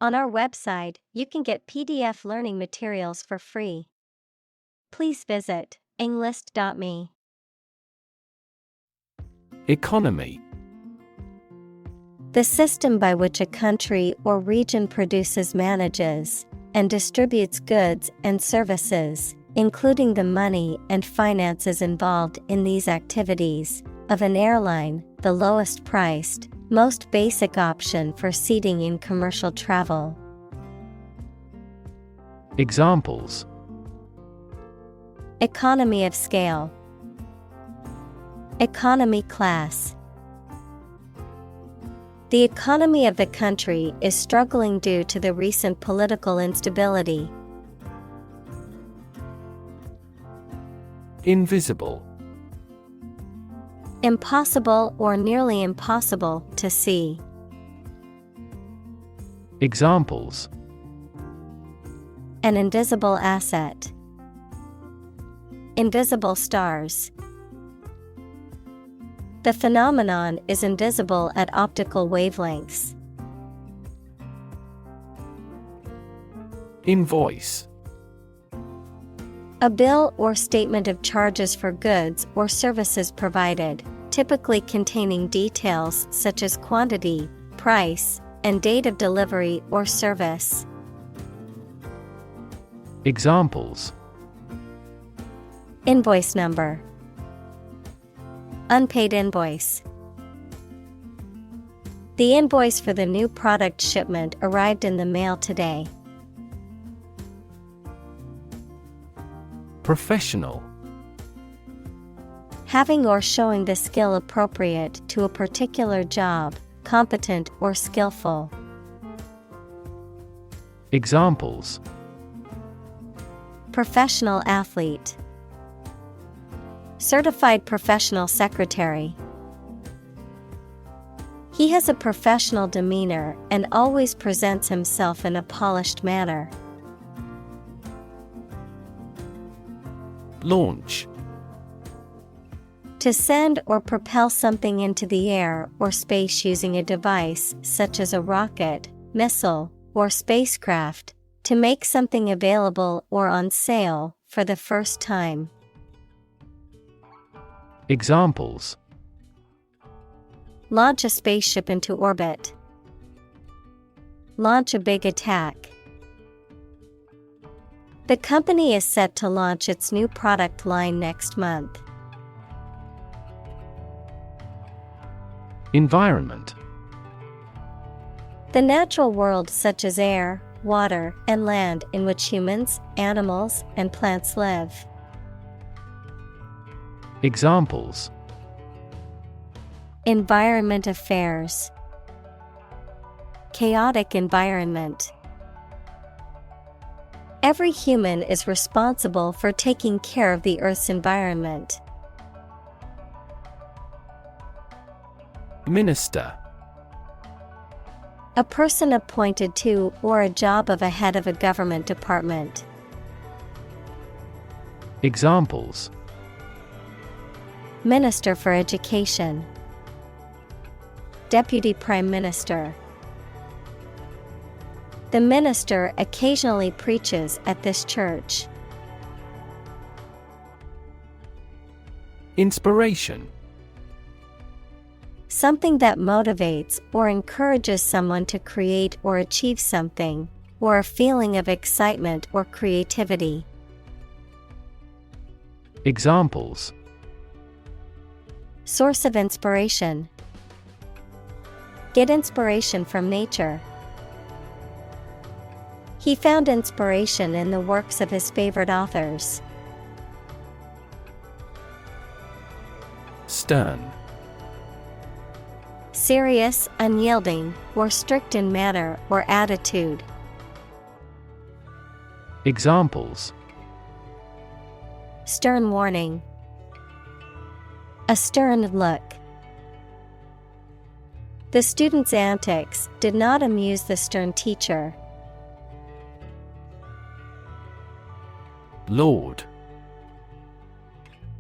On our website, you can get PDF learning materials for free. Please visit englist.me. Economy. The system by which a country or region produces, manages, and distributes goods and services, including the money and finances involved in these activities, of an airline, the lowest priced, most basic option for seating in commercial travel. Examples: Economy of scale, economy class. The economy of the country is struggling due to the recent political instability. Invisible. Impossible or nearly impossible to see. Examples: An invisible asset, invisible stars. The phenomenon is invisible at optical wavelengths. Invoice. A bill or statement of charges for goods or services provided, typically containing details such as quantity, price, and date of delivery or service. Examples: Invoice number, unpaid invoice. The invoice for the new product shipment arrived in the mail today. Professional. Having or showing the skill appropriate to a particular job, competent or skillful. Examples: Professional athlete, certified professional secretary. He has a professional demeanor and always presents himself in a polished manner. Launch. To send or propel something into the air or space using a device such as a rocket, missile, or spacecraft, to make something available or on sale for the first time. Examples: Launch a spaceship into orbit. Launch a big attack. The company is set to launch its new product line next month. Environment. The natural world such as air, water, and land in which humans, animals, and plants live. Examples: Environment affairs. Chaotic environment. Every human is responsible for taking care of the Earth's environment. Minister. A person appointed to or a job of a head of a government department. Examples: Minister for Education. Deputy Prime Minister. The minister occasionally preaches at this church. Inspiration. Something that motivates or encourages someone to create or achieve something, or a feeling of excitement or creativity. Examples: Source of inspiration. Get inspiration from nature. He found inspiration in the works of his favorite authors. Stern. Serious, unyielding, or strict in manner or attitude. Examples: Stern warning. A stern look. The student's antics did not amuse the stern teacher. Lord.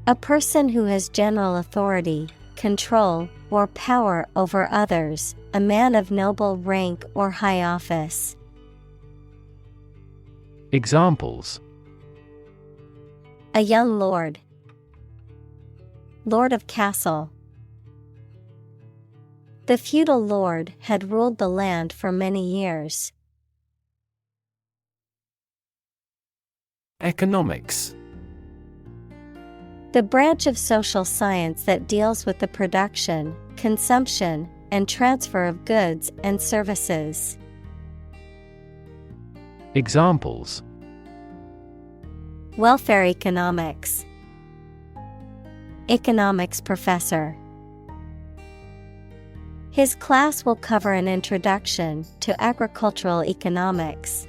A person who has general authority, control, or power over others, a man of noble rank or high office. Examples: a young lord, lord of castle. The feudal lord had ruled the land for many years. Economics. The branch of social science that deals with the production, consumption, and transfer of goods and services. Examples: welfare economics, economics professor. His class will cover an introduction to agricultural economics.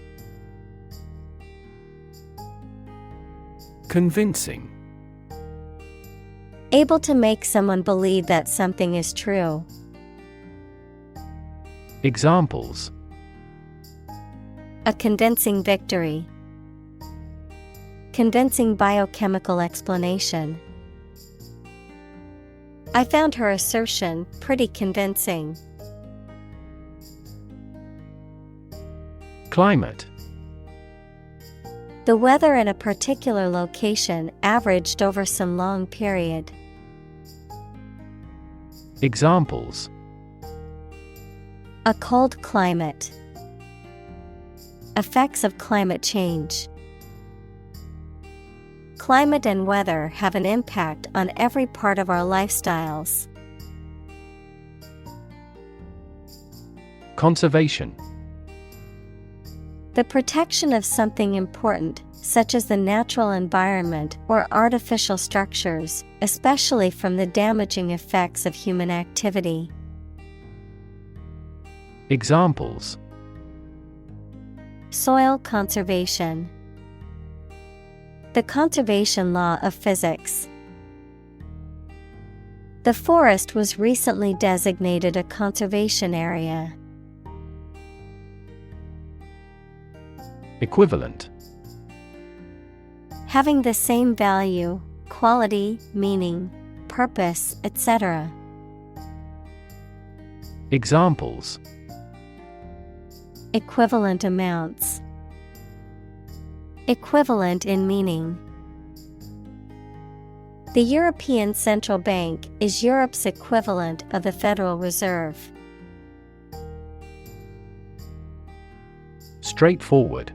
Convincing. Able to make someone believe that something is true. Examples: a convincing victory, convincing biochemical explanation. I found her assertion pretty convincing. Climate. The weather in a particular location averaged over some long period. Examples: a cold climate, effects of climate change. Climate and weather have an impact on every part of our lifestyles. Conservation. The protection of something important, such as the natural environment or artificial structures, especially from the damaging effects of human activity. Examples: soil conservation, the conservation law of physics. The forest was recently designated a conservation area. Equivalent. Having the same value, quality, meaning, purpose, etc. Examples: equivalent amounts, equivalent in meaning. The European Central Bank is Europe's equivalent of the Federal Reserve. Straightforward.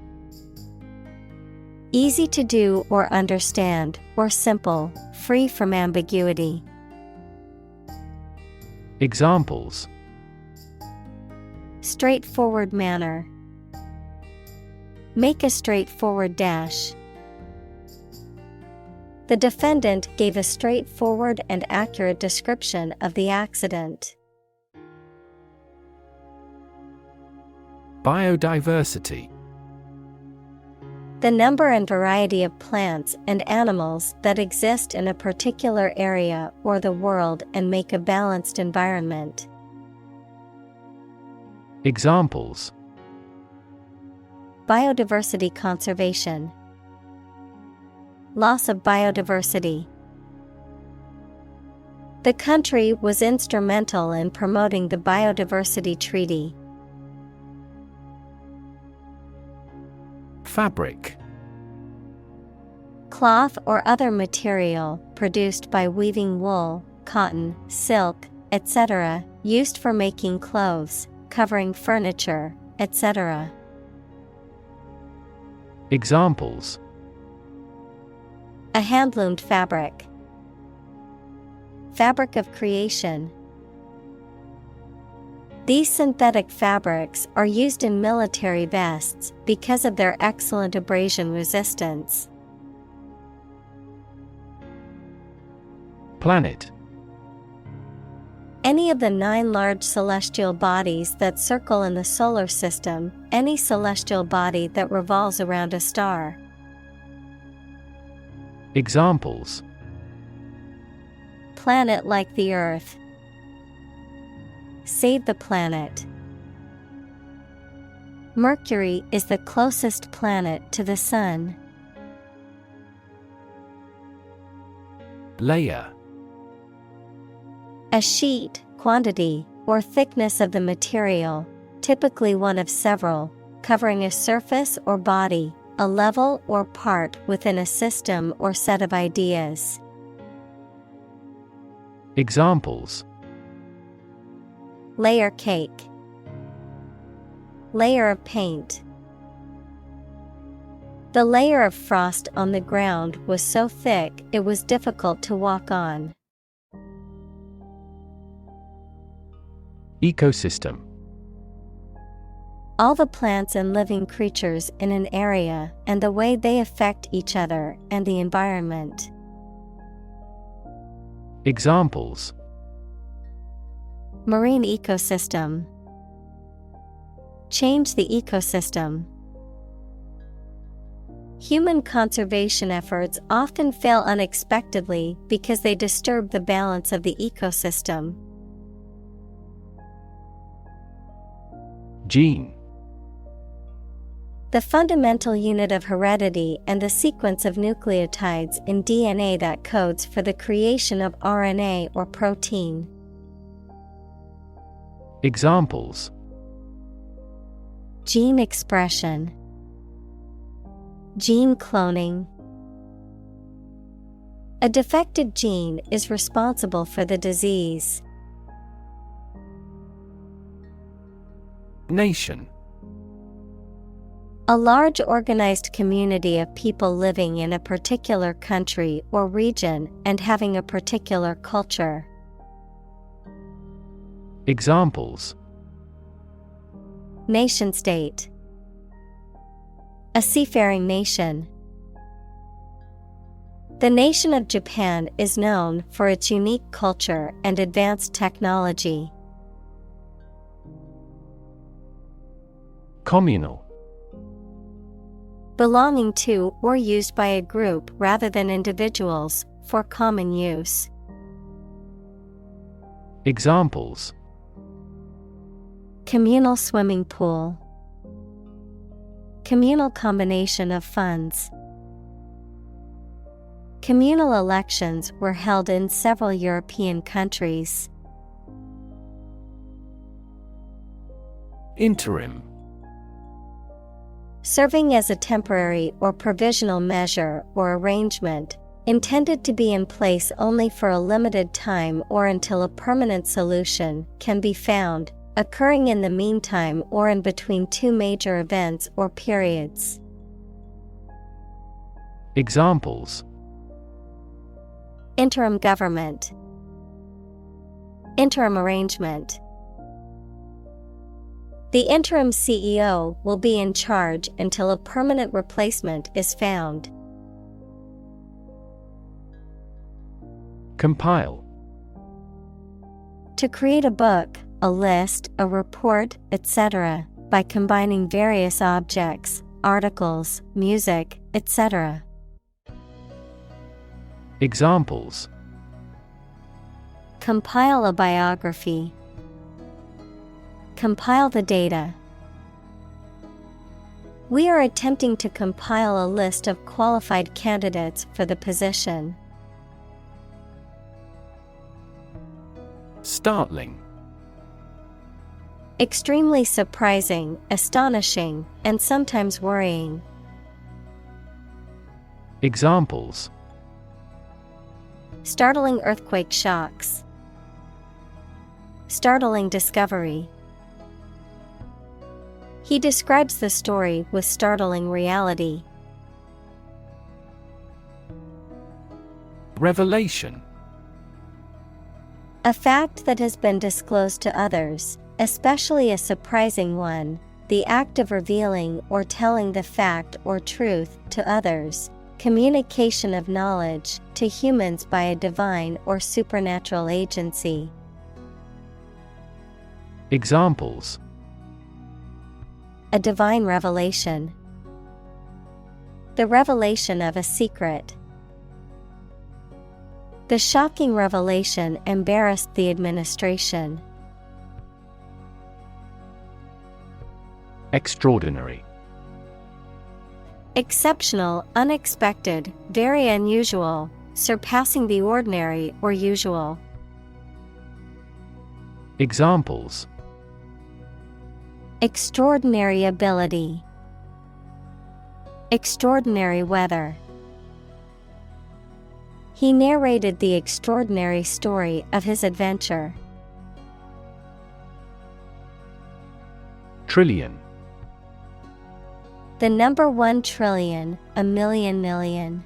Easy to do or understand, or simple, free from ambiguity. Examples: straightforward manner, make a straightforward dash. The defendant gave a straightforward and accurate description of the accident. Biodiversity. The number and variety of plants and animals that exist in a particular area or the world and make a balanced environment. Examples: biodiversity conservation, loss of biodiversity. The country was instrumental in promoting the Biodiversity Treaty. Fabric. Cloth or other material produced by weaving wool, cotton, silk, etc., used for making clothes, covering furniture, etc. Examples: a hand-loomed fabric, fabric of creation. These synthetic fabrics are used in military vests because of their excellent abrasion resistance. Planet. Any of the 9 large celestial bodies that circle in the solar system, any celestial body that revolves around a star. Examples: planet like the Earth, save the planet. Mercury is the closest planet to the Sun. Layer. A sheet, quantity, or thickness of the material, typically one of several, covering a surface or body, a level or part within a system or set of ideas. Examples: Layer cake. Layer of paint. The layer of frost on the ground was so thick it was difficult to walk on. Ecosystem. All the plants and living creatures in an area and the way they affect each other and the environment. Examples: Marine ecosystem. Change the ecosystem. Human conservation efforts often fail unexpectedly because they disturb the balance of the ecosystem. Gene. The fundamental unit of heredity and the sequence of nucleotides in DNA that codes for the creation of RNA or protein. Examples: Gene expression. Gene cloning. A defective gene is responsible for the disease. Nation. A large organized community of people living in a particular country or region and having a particular culture. Examples: Nation-state. A seafaring nation. The nation of Japan is known for its unique culture and advanced technology. Communal. Belonging to or used by a group rather than individuals, for common use. Examples: Communal swimming pool. Communal combination of funds. Communal elections were held in several European countries. Interim. Serving as a temporary or provisional measure or arrangement, intended to be in place only for a limited time or until a permanent solution can be found, occurring in the meantime or in between two major events or periods. Examples: Interim government. Interim arrangement. The interim CEO will be in charge until a permanent replacement is found. Compile. To create a book, a list, a report, etc., by combining various objects, articles, music, etc. Examples: Compile a biography. Compile the data. We are attempting to compile a list of qualified candidates for the position. Startling. Extremely surprising, astonishing, and sometimes worrying. Examples: Startling earthquake shocks. Startling discovery. He describes the story with startling reality. Revelation. A fact that has been disclosed to others, especially a surprising one, the act of revealing or telling the fact or truth to others, communication of knowledge to humans by a divine or supernatural agency. Examples: A divine revelation. The revelation of a secret. The shocking revelation embarrassed the administration. Extraordinary. Exceptional, unexpected, very unusual, surpassing the ordinary or usual. Examples: Extraordinary ability. Extraordinary weather. He narrated the extraordinary story of his adventure. Trillion. The number 1 trillion, a million million.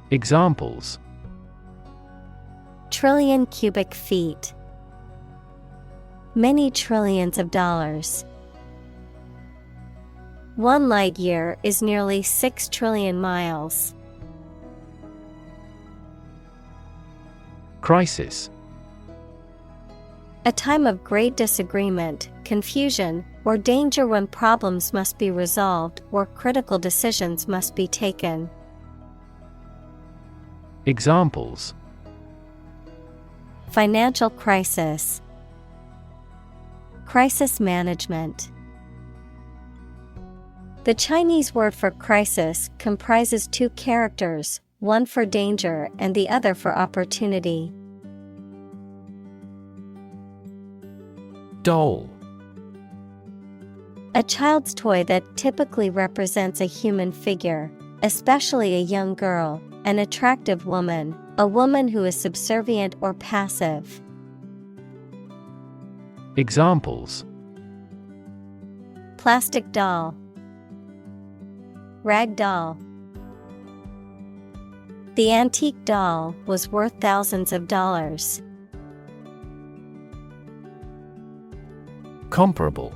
Examples: Trillion cubic feet. Many trillions of dollars. 1 light year is nearly 6 trillion miles. Crisis. A time of great disagreement, confusion, or danger when problems must be resolved or critical decisions must be taken. Examples: Financial crisis. Crisis management. The Chinese word for crisis comprises 2 characters, one for danger and the other for opportunity. Doll. A child's toy that typically represents a human figure, especially a young girl, an attractive woman, a woman who is subservient or passive. Examples: Plastic doll. Rag doll. The antique doll was worth thousands of dollars. Comparable.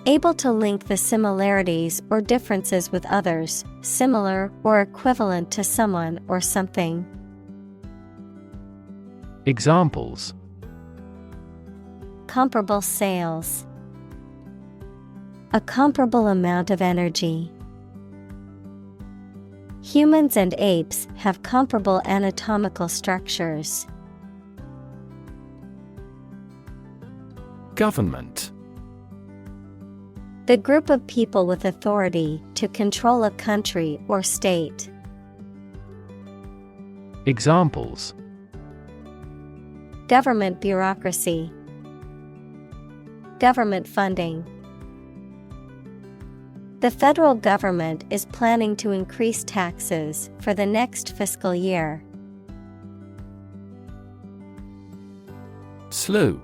Able to link the similarities or differences with others, similar or equivalent to someone or something. Examples: Comparable sales. A comparable amount of energy. Humans and apes have comparable anatomical structures. Government. The group of people with authority to control a country or state. Examples: Government bureaucracy. Government funding. The federal government is planning to increase taxes for the next fiscal year. Slew.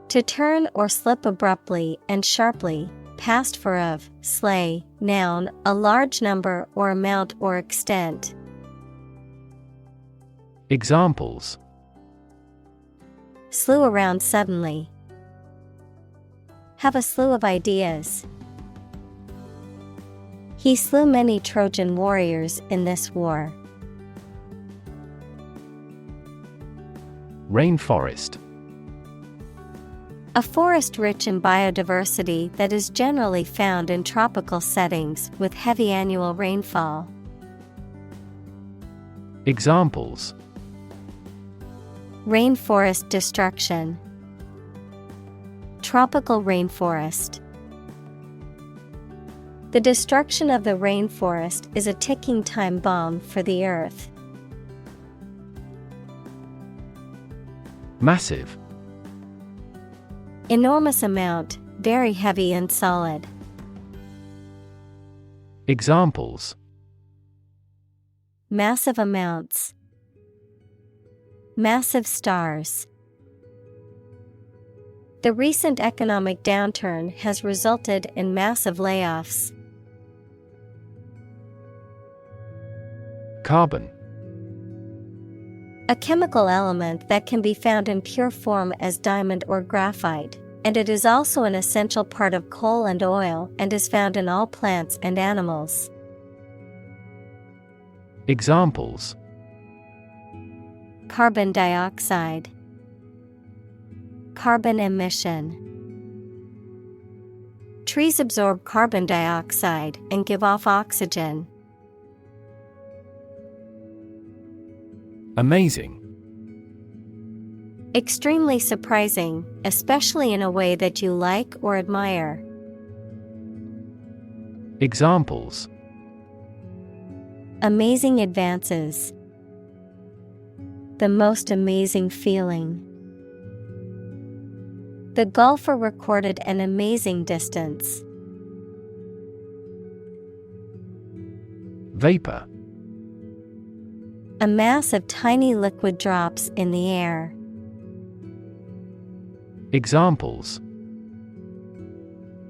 To turn or slip abruptly and sharply, past for of, slay, noun, a large number or amount or extent. Examples: Slew around suddenly. Have a slew of ideas. He slew many Trojan warriors in this war. Rainforest. A forest rich in biodiversity that is generally found in tropical settings with heavy annual rainfall. Examples: Rainforest destruction. Tropical rainforest. The destruction of the rainforest is a ticking time bomb for the earth. Massive. Enormous amount, very heavy and solid. Examples: Massive amounts. Massive stars. The recent economic downturn has resulted in massive layoffs. Carbon. A chemical element that can be found in pure form as diamond or graphite, and it is also an essential part of coal and oil and is found in all plants and animals. Examples: Carbon dioxide. Carbon emission. Trees absorb carbon dioxide and give off oxygen. Amazing. Extremely surprising, especially in a way that you like or admire. Examples: Amazing advances. The most amazing feeling. The golfer recorded an amazing distance. Vapor. A mass of tiny liquid drops in the air. Examples: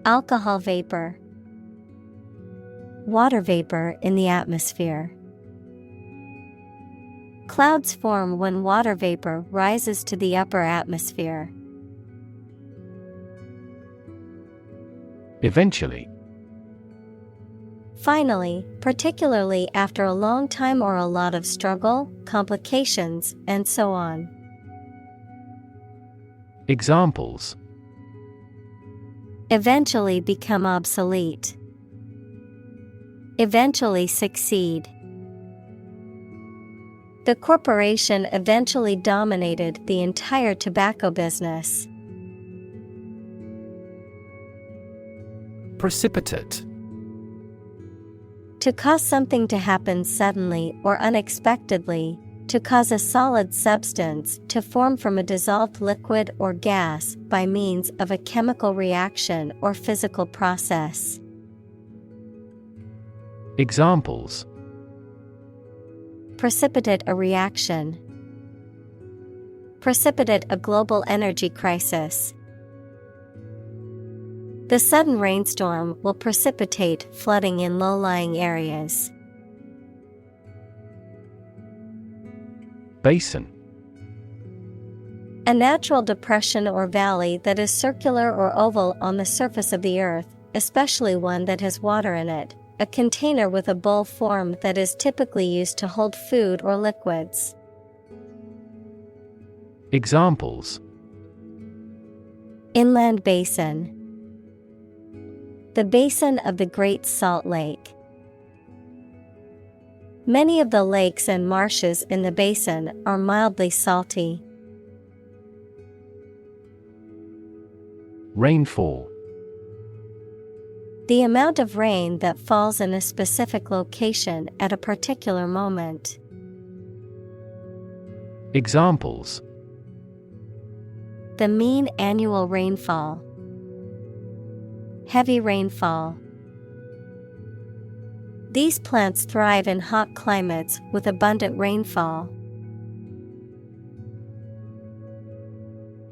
Alcohol vapor. Water vapor in the atmosphere. Clouds form when water vapor rises to the upper atmosphere. Eventually. Finally, particularly after a long time or a lot of struggle, complications, and so on. Examples: Eventually become obsolete. Eventually succeed. The corporation eventually dominated the entire tobacco business. Precipitate. To cause something to happen suddenly or unexpectedly, to cause a solid substance to form from a dissolved liquid or gas by means of a chemical reaction or physical process. Examples: Precipitate a reaction. Precipitate a global energy crisis. The sudden rainstorm will precipitate flooding in low-lying areas. Basin. A natural depression or valley that is circular or oval on the surface of the earth, especially one that has water in it. A container with a bowl form that is typically used to hold food or liquids. Examples: Inland basin. The basin of the Great Salt Lake. Many of the lakes and marshes in the basin are mildly salty. Rainfall. The amount of rain that falls in a specific location at a particular moment. Examples: The mean annual rainfall. Heavy rainfall. These plants thrive in hot climates with abundant rainfall.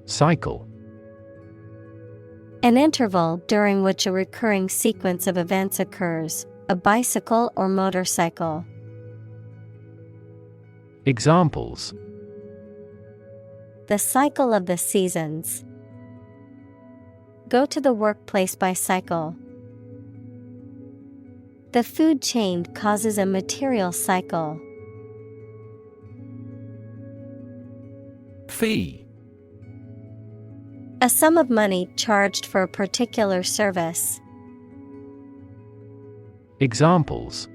Cycle. An interval during which a recurring sequence of events occurs, a bicycle or motorcycle. Examples: The cycle of the seasons. Go to the workplace by cycle. The food chain causes a material cycle. Fee. A sum of money charged for a particular service. Examples: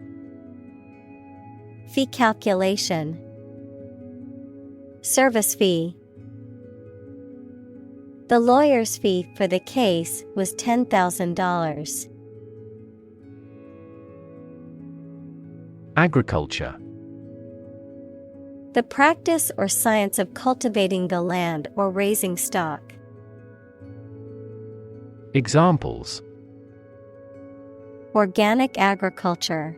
Fee calculation. Service fee. The lawyer's fee for the case was $10,000. Agriculture. The practice or science of cultivating the land or raising stock. Examples: Organic agriculture.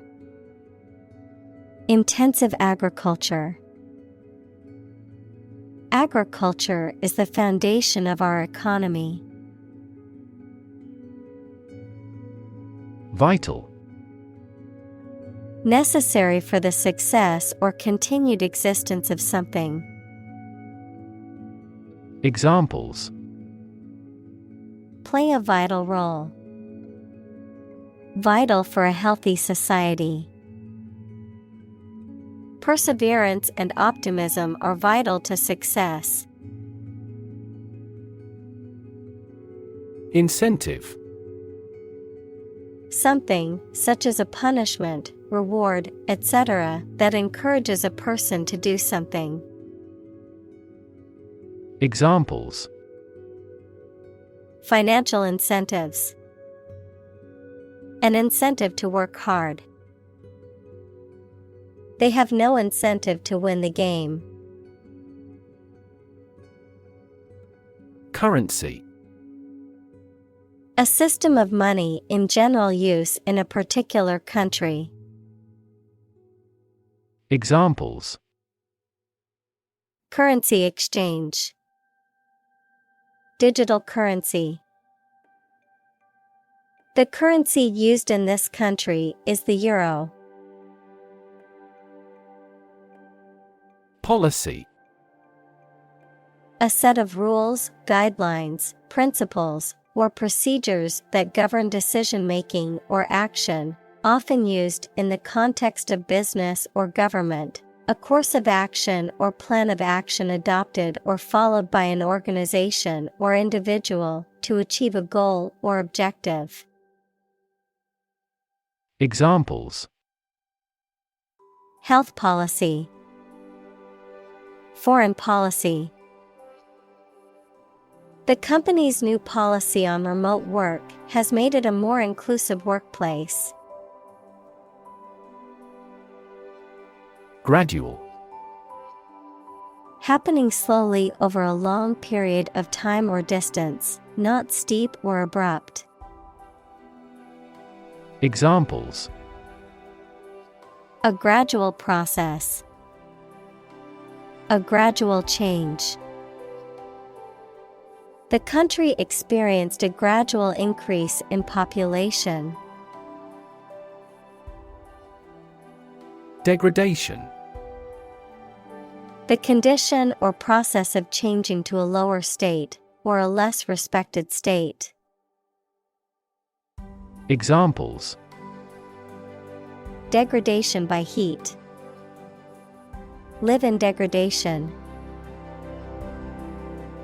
Intensive agriculture. Agriculture is the foundation of our economy. Vital. Necessary for the success or continued existence of something. Examples: Play a vital role. Vital for a healthy society. Perseverance and optimism are vital to success. Incentive. Something, such as a punishment, reward, etc., that encourages a person to do something. Examples: Financial incentives. An incentive to work hard. They have no incentive to win the game. Currency. A system of money in general use in a particular country. Examples: Currency exchange. Digital currency. The currency used in this country is the euro. Policy. A set of rules, guidelines, principles, or procedures that govern decision-making or action, often used in the context of business or government. A course of action or plan of action adopted or followed by an organization or individual to achieve a goal or objective. Examples: Health policy. Foreign policy. The company's new policy on remote work has made it a more inclusive workplace. Gradual. Happening slowly over a long period of time or distance, not steep or abrupt. Examples: A gradual process. A gradual change. The country experienced a gradual increase in population. Degradation. The condition or process of changing to a lower state, or a less respected state. Examples: Degradation by heat. Live in degradation.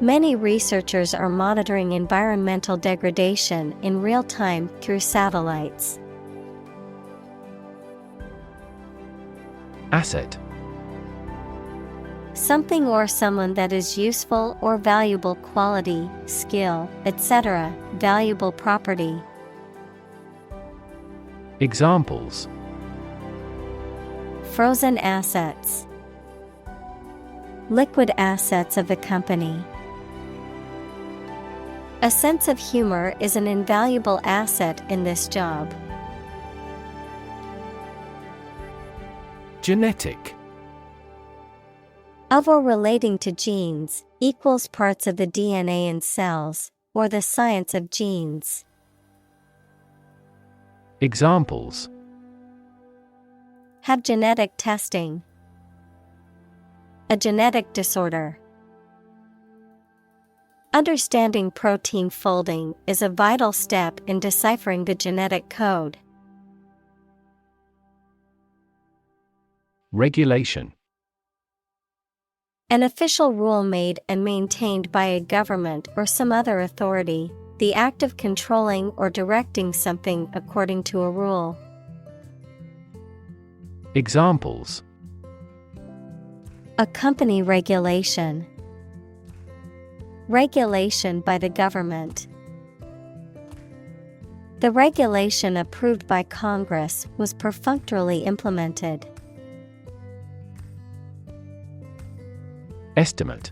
Many researchers are monitoring environmental degradation in real time through satellites. Asset. Something or someone that is useful or valuable quality, skill, etc., valuable property. Examples: Frozen assets. Liquid assets of the company. A sense of humor is an invaluable asset in this job. Genetic. Of or relating to genes, equals parts of the DNA in cells, or the science of genes. Examples: Have genetic testing. A genetic disorder. Understanding protein folding is a vital step in deciphering the genetic code. Regulation. An official rule made and maintained by a government or some other authority, the act of controlling or directing something according to a rule. Examples: A company regulation. Regulation by the government. The regulation approved by Congress was perfunctorily implemented. Estimate.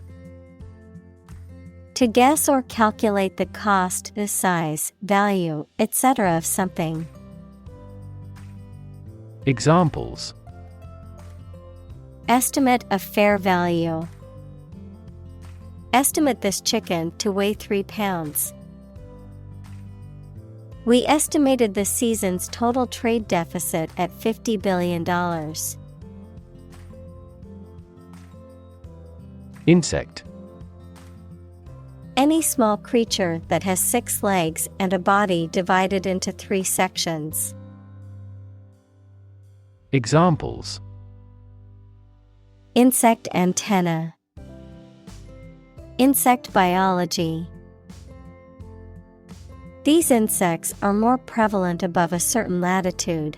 To guess or calculate the cost, the size, value, etc. of something. Examples: Estimate of fair value. Estimate this chicken to weigh 3 pounds. We estimated the season's total trade deficit at $50 billion. Insect. Any small creature that has 6 legs and a body divided into 3 sections. Examples: Insect antenna. Insect biology. These insects are more prevalent above a certain latitude.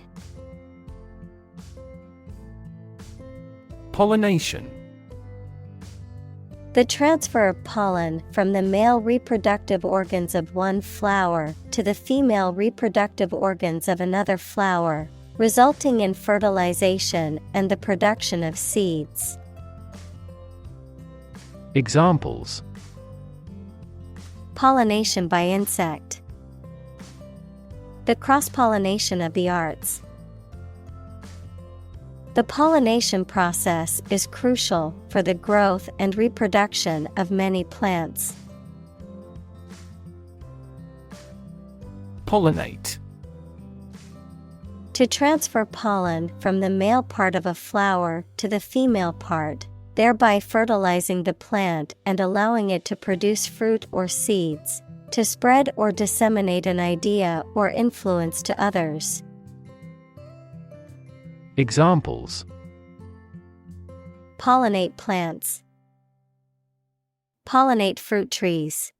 Pollination. The transfer of pollen from the male reproductive organs of one flower to the female reproductive organs of another flower, resulting in fertilization and the production of seeds. Examples: Pollination by insect. The cross-pollination of the arts. The pollination process is crucial for the growth and reproduction of many plants. Pollinate. To transfer pollen from the male part of a flower to the female part, thereby fertilizing the plant and allowing it to produce fruit or seeds, to spread or disseminate an idea or influence to others. Examples: Pollinate plants. Pollinate fruit trees.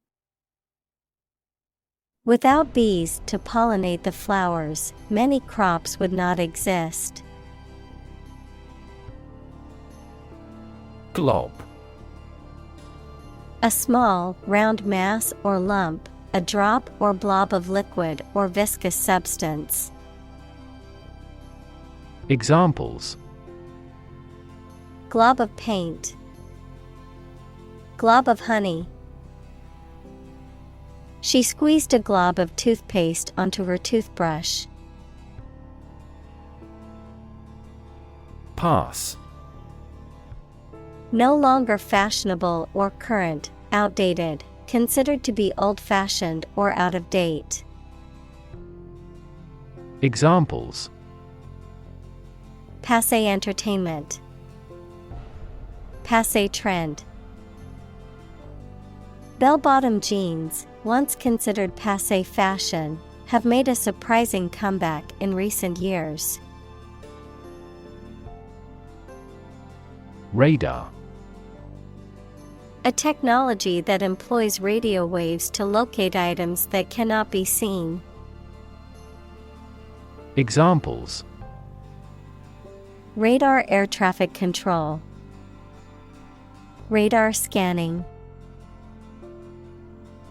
Without bees to pollinate the flowers, many crops would not exist. Glob. A small, round mass or lump, a drop or blob of liquid or viscous substance. Examples: Glob of paint. Glob of honey. She squeezed a glob of toothpaste onto her toothbrush. Pass. No longer fashionable or current, outdated, considered to be old-fashioned or out of date. Examples: Passé entertainment. Passé trend. Bell-bottom jeans, once considered passé fashion, have made a surprising comeback in recent years. Radar. A technology that employs radio waves to locate items that cannot be seen. Examples: Radar air traffic control. Radar scanning.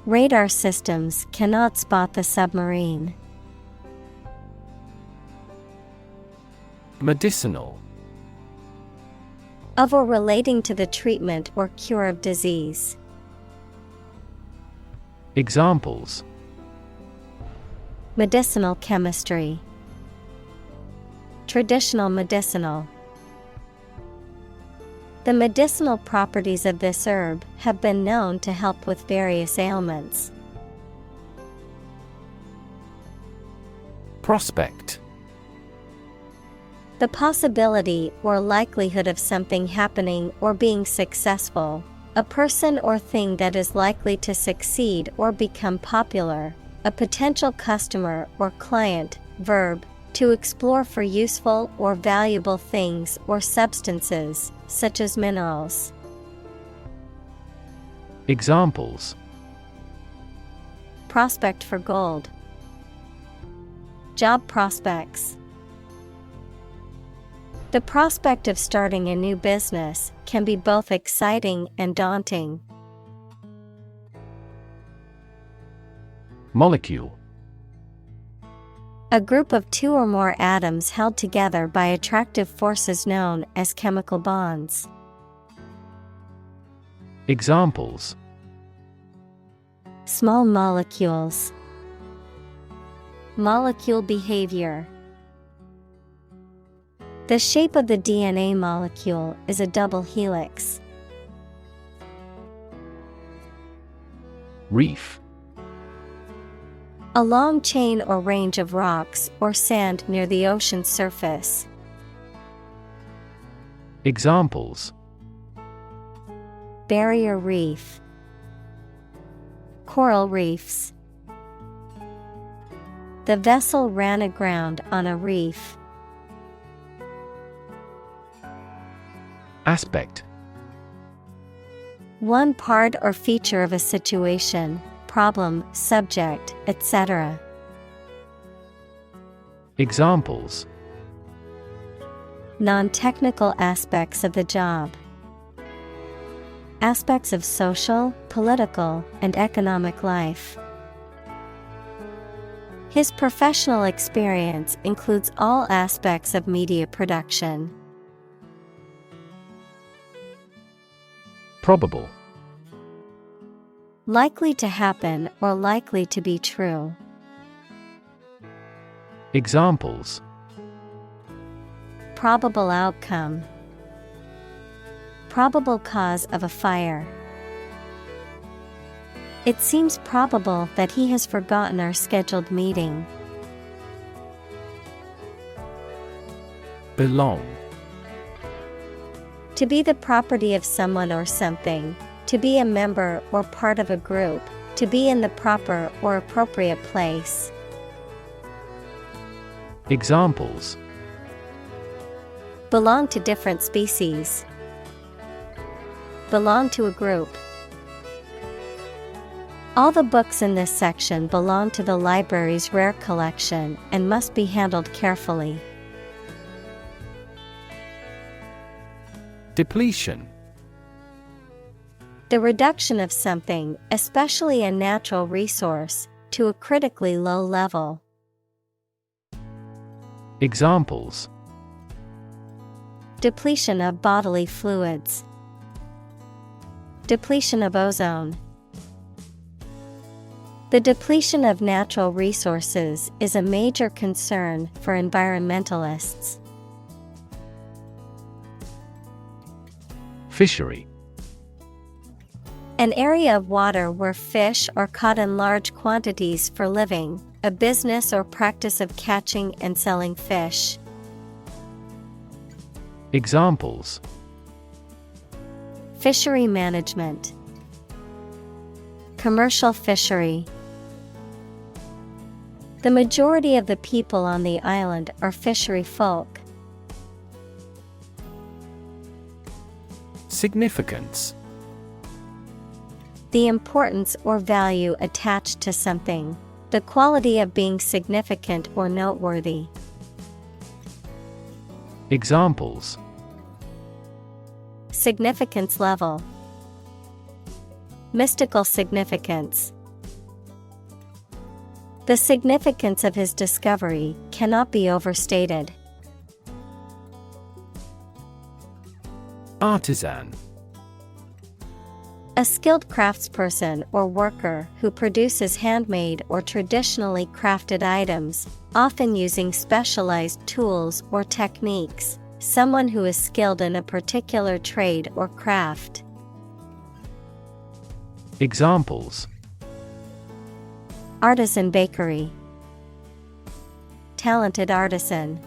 Radar systems cannot spot the submarine. Medicinal. Of or relating to the treatment or cure of disease. Examples: Medicinal chemistry. Traditional medicinal. The medicinal properties of this herb have been known to help with various ailments. Prospect. The possibility or likelihood of something happening or being successful, a person or thing that is likely to succeed or become popular, a potential customer or client. Verb, to explore for useful or valuable things or substances, such as minerals. Examples: Prospect for gold. Job prospects. The prospect of starting a new business can be both exciting and daunting. Molecule. A group of two or more atoms held together by attractive forces known as chemical bonds. Examples: Small molecules. Molecule behavior. The shape of the DNA molecule is a double helix. Reef. A long chain or range of rocks or sand near the ocean's surface. Examples: Barrier reef. Coral reefs. The vessel ran aground on a reef. Aspect. One part or feature of a situation, problem, subject, etc. Examples: Non-technical aspects of the job. Aspects of social, political, and economic life. His professional experience includes all aspects of media production. Probable. Likely to happen or likely to be true. Examples: probable outcome, probable cause of a fire. It seems probable that he has forgotten our scheduled meeting. Belong. To be the property of someone or something, to be a member or part of a group, to be in the proper or appropriate place. Examples: belong to different species, belong to a group. All the books in this section belong to the library's rare collection and must be handled carefully. Depletion. The reduction of something, especially a natural resource, to a critically low level. Examples: depletion of bodily fluids, depletion of ozone. The depletion of natural resources is a major concern for environmentalists. Fishery. An area of water where fish are caught in large quantities for living, a business or practice of catching and selling fish. Examples: fishery management, commercial fishery. The majority of the people on the island are fishery folk. Significance. The importance or value attached to something, the quality of being significant or noteworthy. Examples: significance level, mystical significance. The significance of his discovery cannot be overstated. Artisan. A skilled craftsperson or worker who produces handmade or traditionally crafted items, often using specialized tools or techniques. Someone who is skilled in a particular trade or craft. Examples: artisan bakery, talented artisan.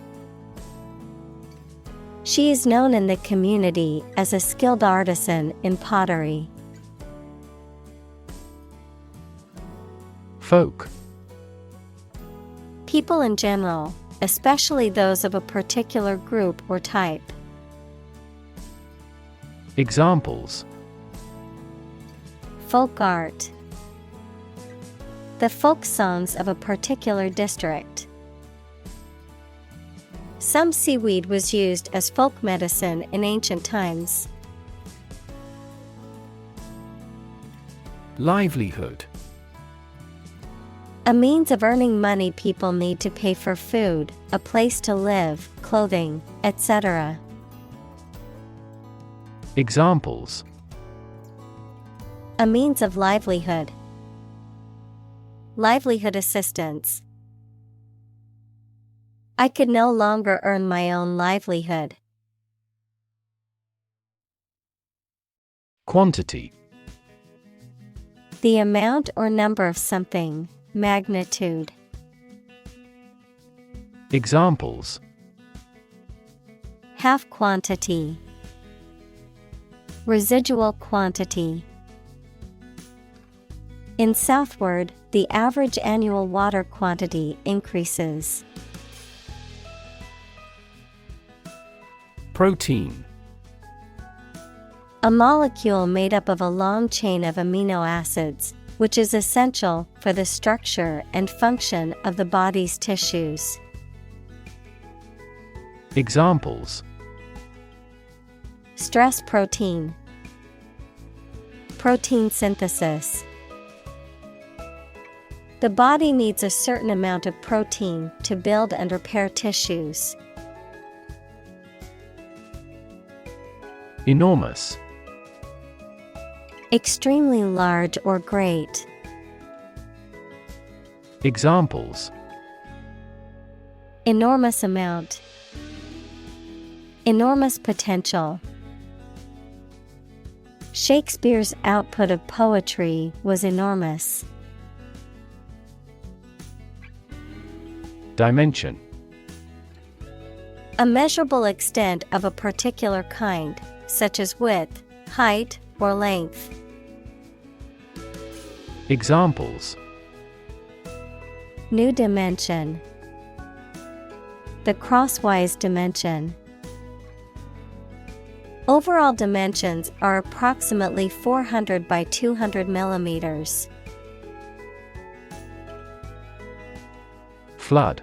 She is known in the community as a skilled artisan in pottery. Folk. People in general, especially those of a particular group or type. Examples: folk art, the folk songs of a particular district. Some seaweed was used as folk medicine in ancient times. Livelihood. A means of earning money people need to pay for food, a place to live, clothing, etc. Examples: a means of livelihood, livelihood assistance. I could no longer earn my own livelihood. Quantity. The amount or number of something, magnitude. Examples: half quantity, residual quantity. In southward, the average annual water quantity increases. Protein. A molecule made up of a long chain of amino acids, which is essential for the structure and function of the body's tissues. Examples: stress protein, protein synthesis. The body needs a certain amount of protein to build and repair tissues. Enormous. Extremely large or great. Examples: Enormous amount. Enormous potential. Shakespeare's output of poetry was enormous. Dimension. A measurable extent of a particular kind, such as width, height, or length. Examples. New dimension. The crosswise dimension. Overall dimensions are approximately 400 by 200 millimeters. Flood.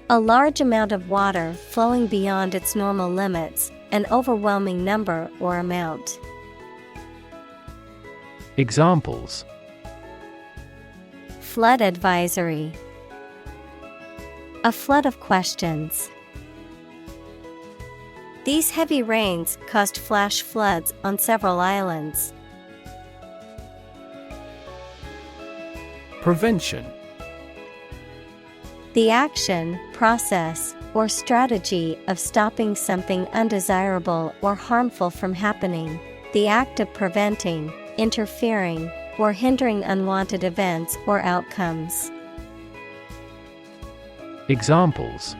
A large amount of water flowing beyond its normal limits, an overwhelming number or amount. Examples. Flood advisory. A flood of questions. These heavy rains caused flash floods on several islands. Prevention. The action, process, or strategy of stopping something undesirable or harmful from happening. The act of preventing, interfering, or hindering unwanted events or outcomes. Examples.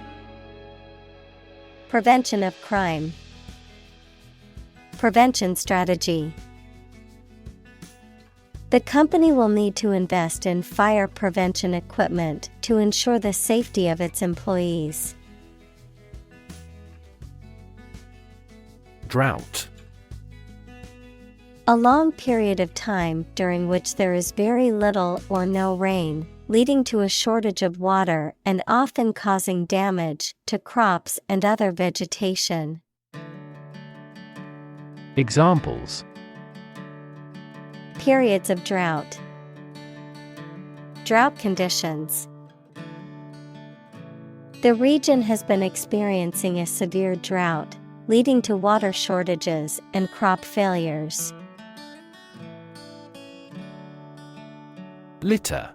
Prevention of crime. Prevention strategy. The company will need to invest in fire prevention equipment to ensure the safety of its employees. Drought. A long period of time during which there is very little or no rain, leading to a shortage of water and often causing damage to crops and other vegetation. Examples. Periods of drought. Drought conditions. The region has been experiencing a severe drought, leading to water shortages and crop failures. Litter.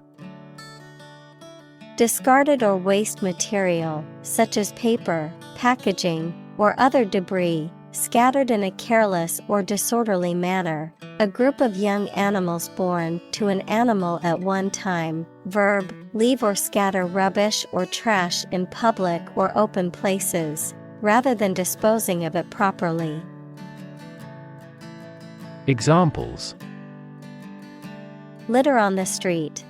Discarded or waste material, such as paper, packaging, or other debris, scattered in a careless or disorderly manner. A group of young animals born to an animal at one time. Verb, leave or scatter rubbish or trash in public or open places, rather than disposing of it properly. Examples. Litter on the street.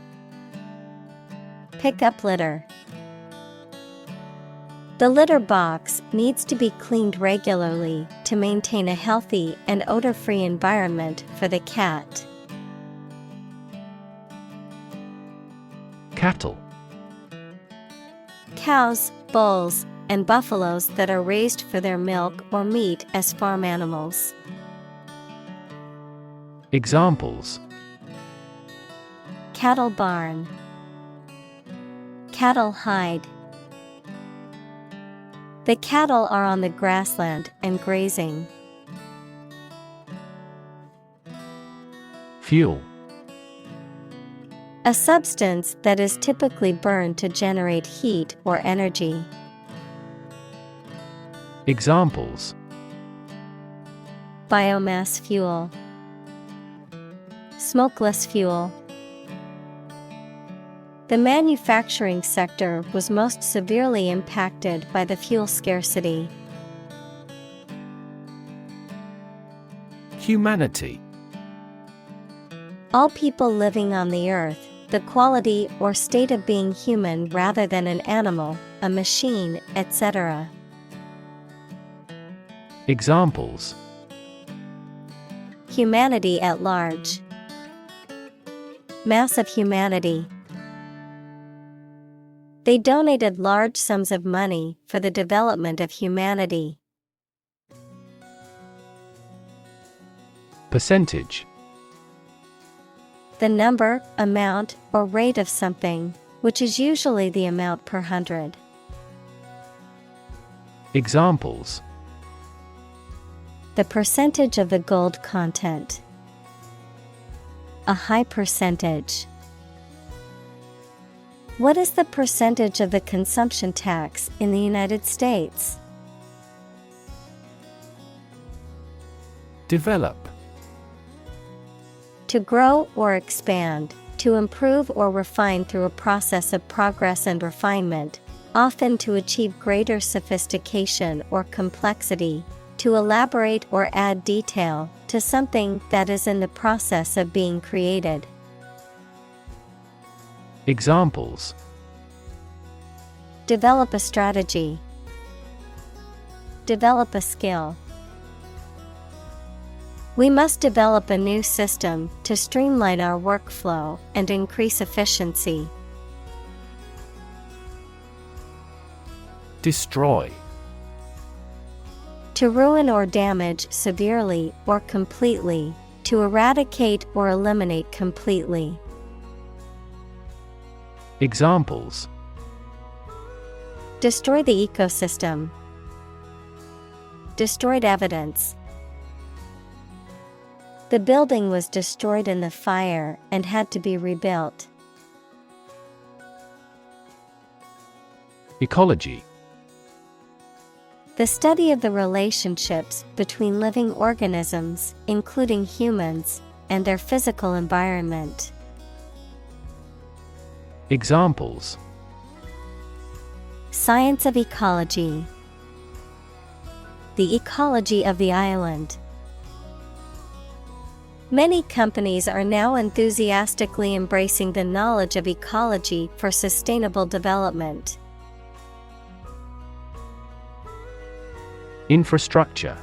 Pick up litter. The litter box needs to be cleaned regularly to maintain a healthy and odor-free environment for the cat. Cattle. Cows, bulls, and buffaloes that are raised for their milk or meat as farm animals. Examples. Cattle barn. Cattle hide. The cattle are on the grassland and grazing. Fuel. A substance that is typically burned to generate heat or energy. Examples. Biomass fuel. Smokeless fuel. The manufacturing sector was most severely impacted by the fuel scarcity. Humanity. All people living on the earth, the quality or state of being human rather than an animal, a machine, etc. Examples. Humanity at large. Mass of humanity. They donated large sums of money for the development of humanity. Percentage. The number, amount, or rate of something, which is usually the amount per hundred. Examples. The percentage of the gold content. A high percentage. What is the percentage of the consumption tax in the United States? Develop. To grow or expand, to improve or refine through a process of progress and refinement, often to achieve greater sophistication or complexity, to elaborate or add detail to something that is in the process of being created. Examples: Develop a strategy. Develop a skill. We must develop a new system to streamline our workflow and increase efficiency. Destroy. To ruin or damage severely or completely, to eradicate or eliminate completely. Examples: Destroy the ecosystem. Destroyed evidence. The building was destroyed in the fire and had to be rebuilt. Ecology. The study of the relationships between living organisms, including humans, and their physical environment. Examples: Science of ecology. The ecology of the island. Many companies are now enthusiastically embracing the knowledge of ecology for sustainable development. Infrastructure.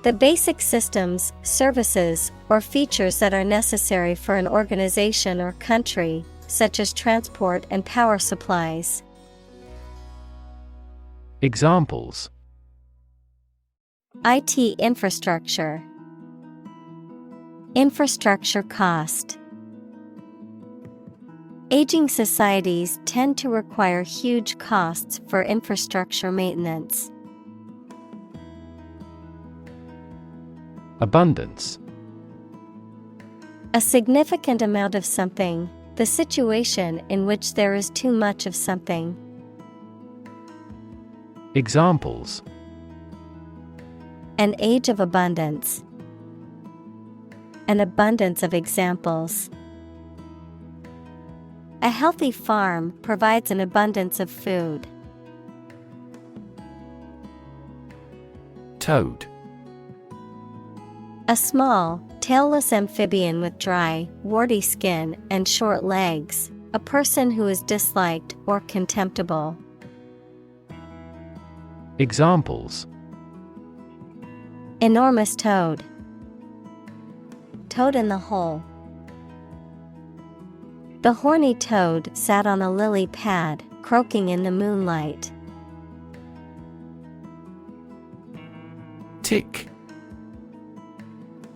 The basic systems, services, or features that are necessary for an organization or country, such as transport and power supplies. Examples: IT infrastructure. Infrastructure cost. Aging societies tend to require huge costs for infrastructure maintenance. Abundance. A significant amount of something, the situation in which there is too much of something. Examples: An age of abundance. An abundance of examples. A healthy farm provides an abundance of food. Toad. A small, tailless amphibian with dry, warty skin and short legs, a person who is disliked or contemptible. Examples: Enormous toad. Toad in the hole. The horny toad sat on a lily pad, croaking in the moonlight. Tick.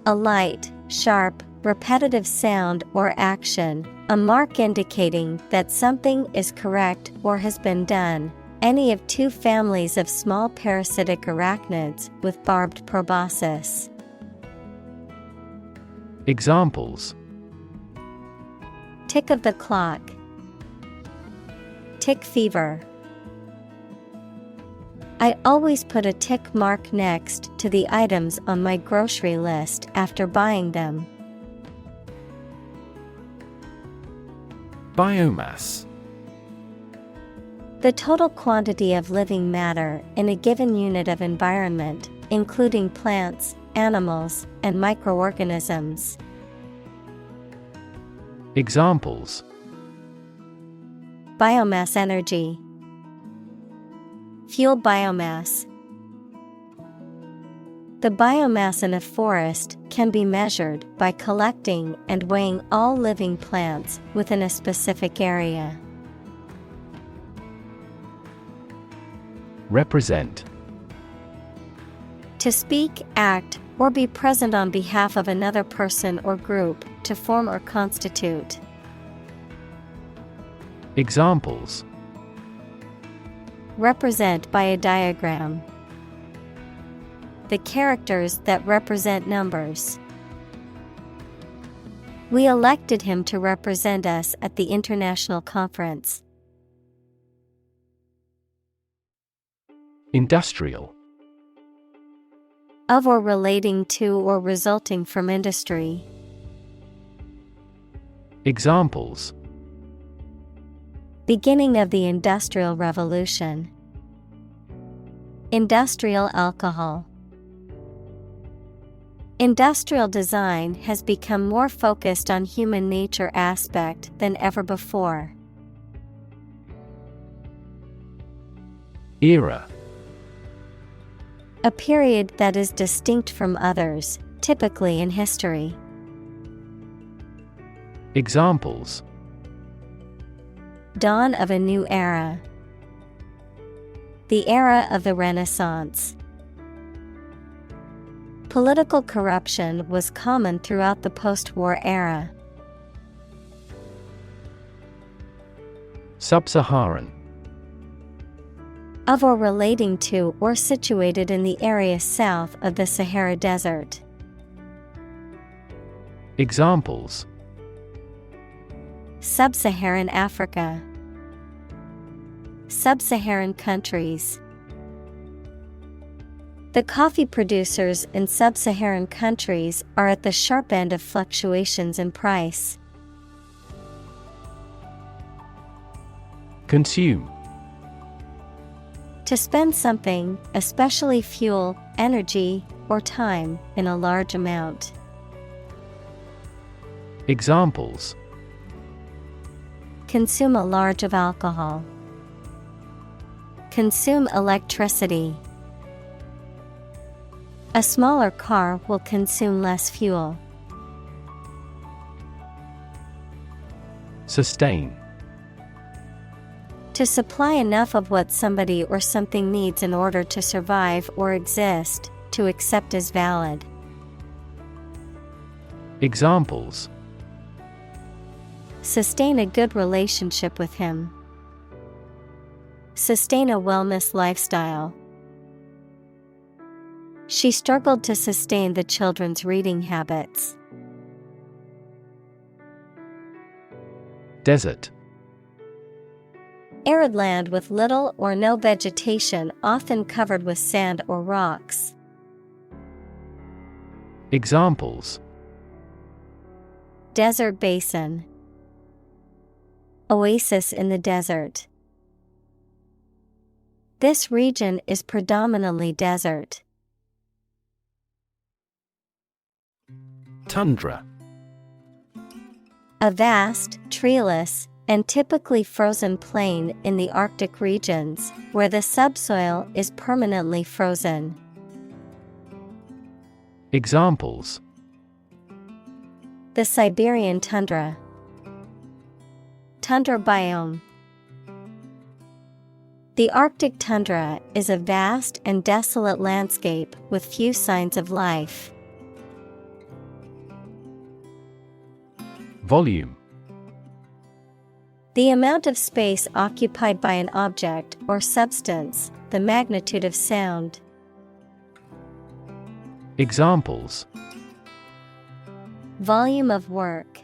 A light, sharp, repetitive sound or action, a mark indicating that something is correct or has been done. Any of two families of small parasitic arachnids with barbed proboscis. Examples: Tick of the clock. Tick fever. I always put a tick mark next to the items on my grocery list after buying them. Biomass. The total quantity of living matter in a given unit of environment, including plants, animals, and microorganisms. Examples: Biomass energy. Fuel biomass. The biomass in a forest can be measured by collecting and weighing all living plants within a specific area. Represent. To speak, act, or be present on behalf of another person or group, to form or constitute. Examples: Represent by a diagram. The characters that represent numbers. We elected him to represent us at the international conference. Industrial. Of or relating to or resulting from industry. Examples: Beginning of the Industrial Revolution. Industrial alcohol. Industrial design has become more focused on human nature aspect than ever before. Era. A period that is distinct from others, typically in history. Examples: Dawn of a new era. The era of the Renaissance. Political corruption was common throughout the post-war era. Sub-Saharan. Of or relating to or situated in the area south of the Sahara Desert. Examples: Sub-Saharan Africa. Sub-Saharan countries. The coffee producers in sub-Saharan countries are at the sharp end of fluctuations in price. Consume. To spend something, especially fuel, energy, or time, in a large amount. Examples: Consume a large of alcohol. Consume electricity. A smaller car will consume less fuel. Sustain. To supply enough of what somebody or something needs in order to survive or exist, to accept as valid. Examples: Sustain a good relationship with him. Sustain a wellness lifestyle. She struggled to sustain the children's reading habits. Desert. Arid land with little or no vegetation, often covered with sand or rocks. Examples: Desert basin. Oasis in the desert. This region is predominantly desert. Tundra. A vast, treeless, and typically frozen plain in the Arctic regions, where the subsoil is permanently frozen. Examples: The Siberian tundra. Tundra biome. The Arctic tundra is a vast and desolate landscape with few signs of life. Volume. The amount of space occupied by an object or substance, the magnitude of sound. Examples: Volume of work.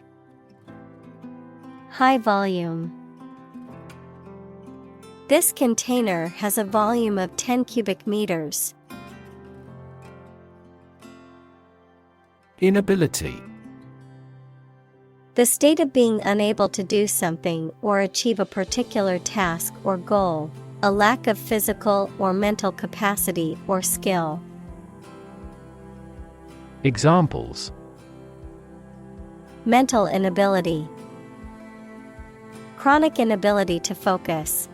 High volume. This container has a volume of 10 cubic meters. Inability. The state of being unable to do something or achieve a particular task or goal, a lack of physical or mental capacity or skill. Examples: Mental inability. Chronic inability to focus.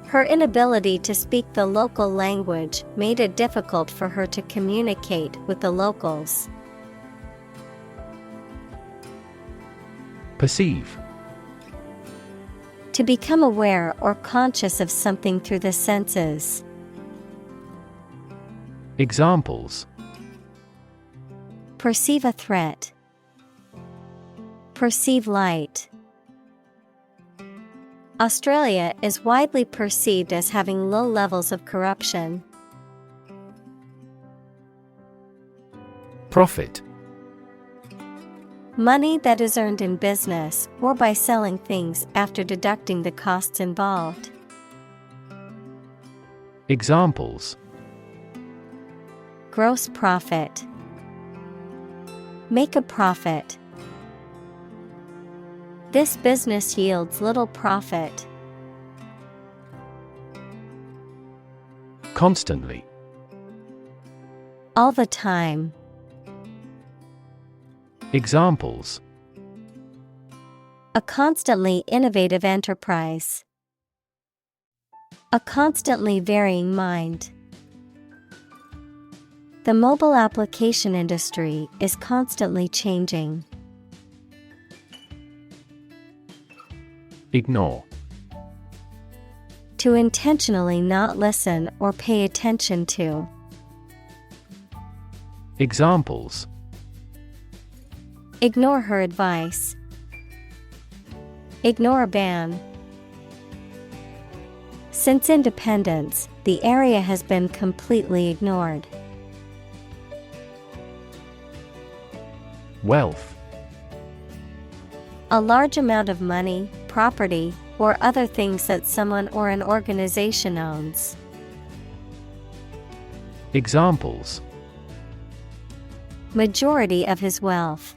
Her inability to speak the local language made it difficult for her to communicate with the locals. Perceive. To become aware or conscious of something through the senses. Examples: Perceive a threat. Perceive light. Australia is widely perceived as having low levels of corruption. Profit. Money that is earned in business or by selling things after deducting the costs involved. Examples: Gross profit. Make a profit. This business yields little profit. Constantly. All the time. Examples: A constantly innovative enterprise. A constantly varying mind. The mobile application industry is constantly changing. Ignore. To intentionally not listen or pay attention to. Examples: Ignore her advice. Ignore a ban. Since independence, the area has been completely ignored. Wealth. A large amount of money, property, or other things that someone or an organization owns. Examples: Majority of his wealth.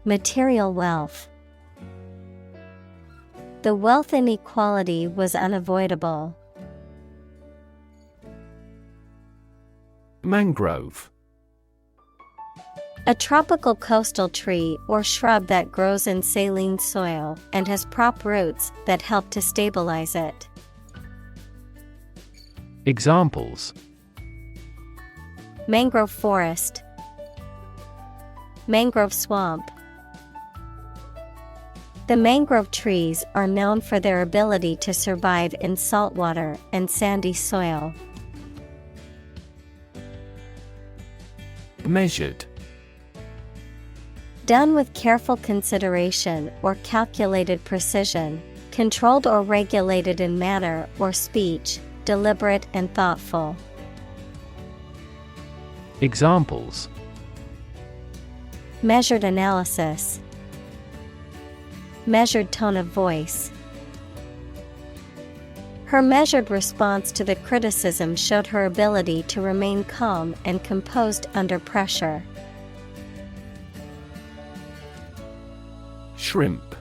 Material wealth. The wealth inequality was unavoidable. Mangrove. A tropical coastal tree or shrub that grows in saline soil and has prop roots that help to stabilize it. Examples: Mangrove forest. Mangrove swamp. The mangrove trees are known for their ability to survive in saltwater and sandy soil. Measured. Done with careful consideration or calculated precision, controlled or regulated in manner or speech, deliberate and thoughtful. Examples: Measured analysis. Measured tone of voice. Her measured response to the criticism showed her ability to remain calm and composed under pressure. Shrimp.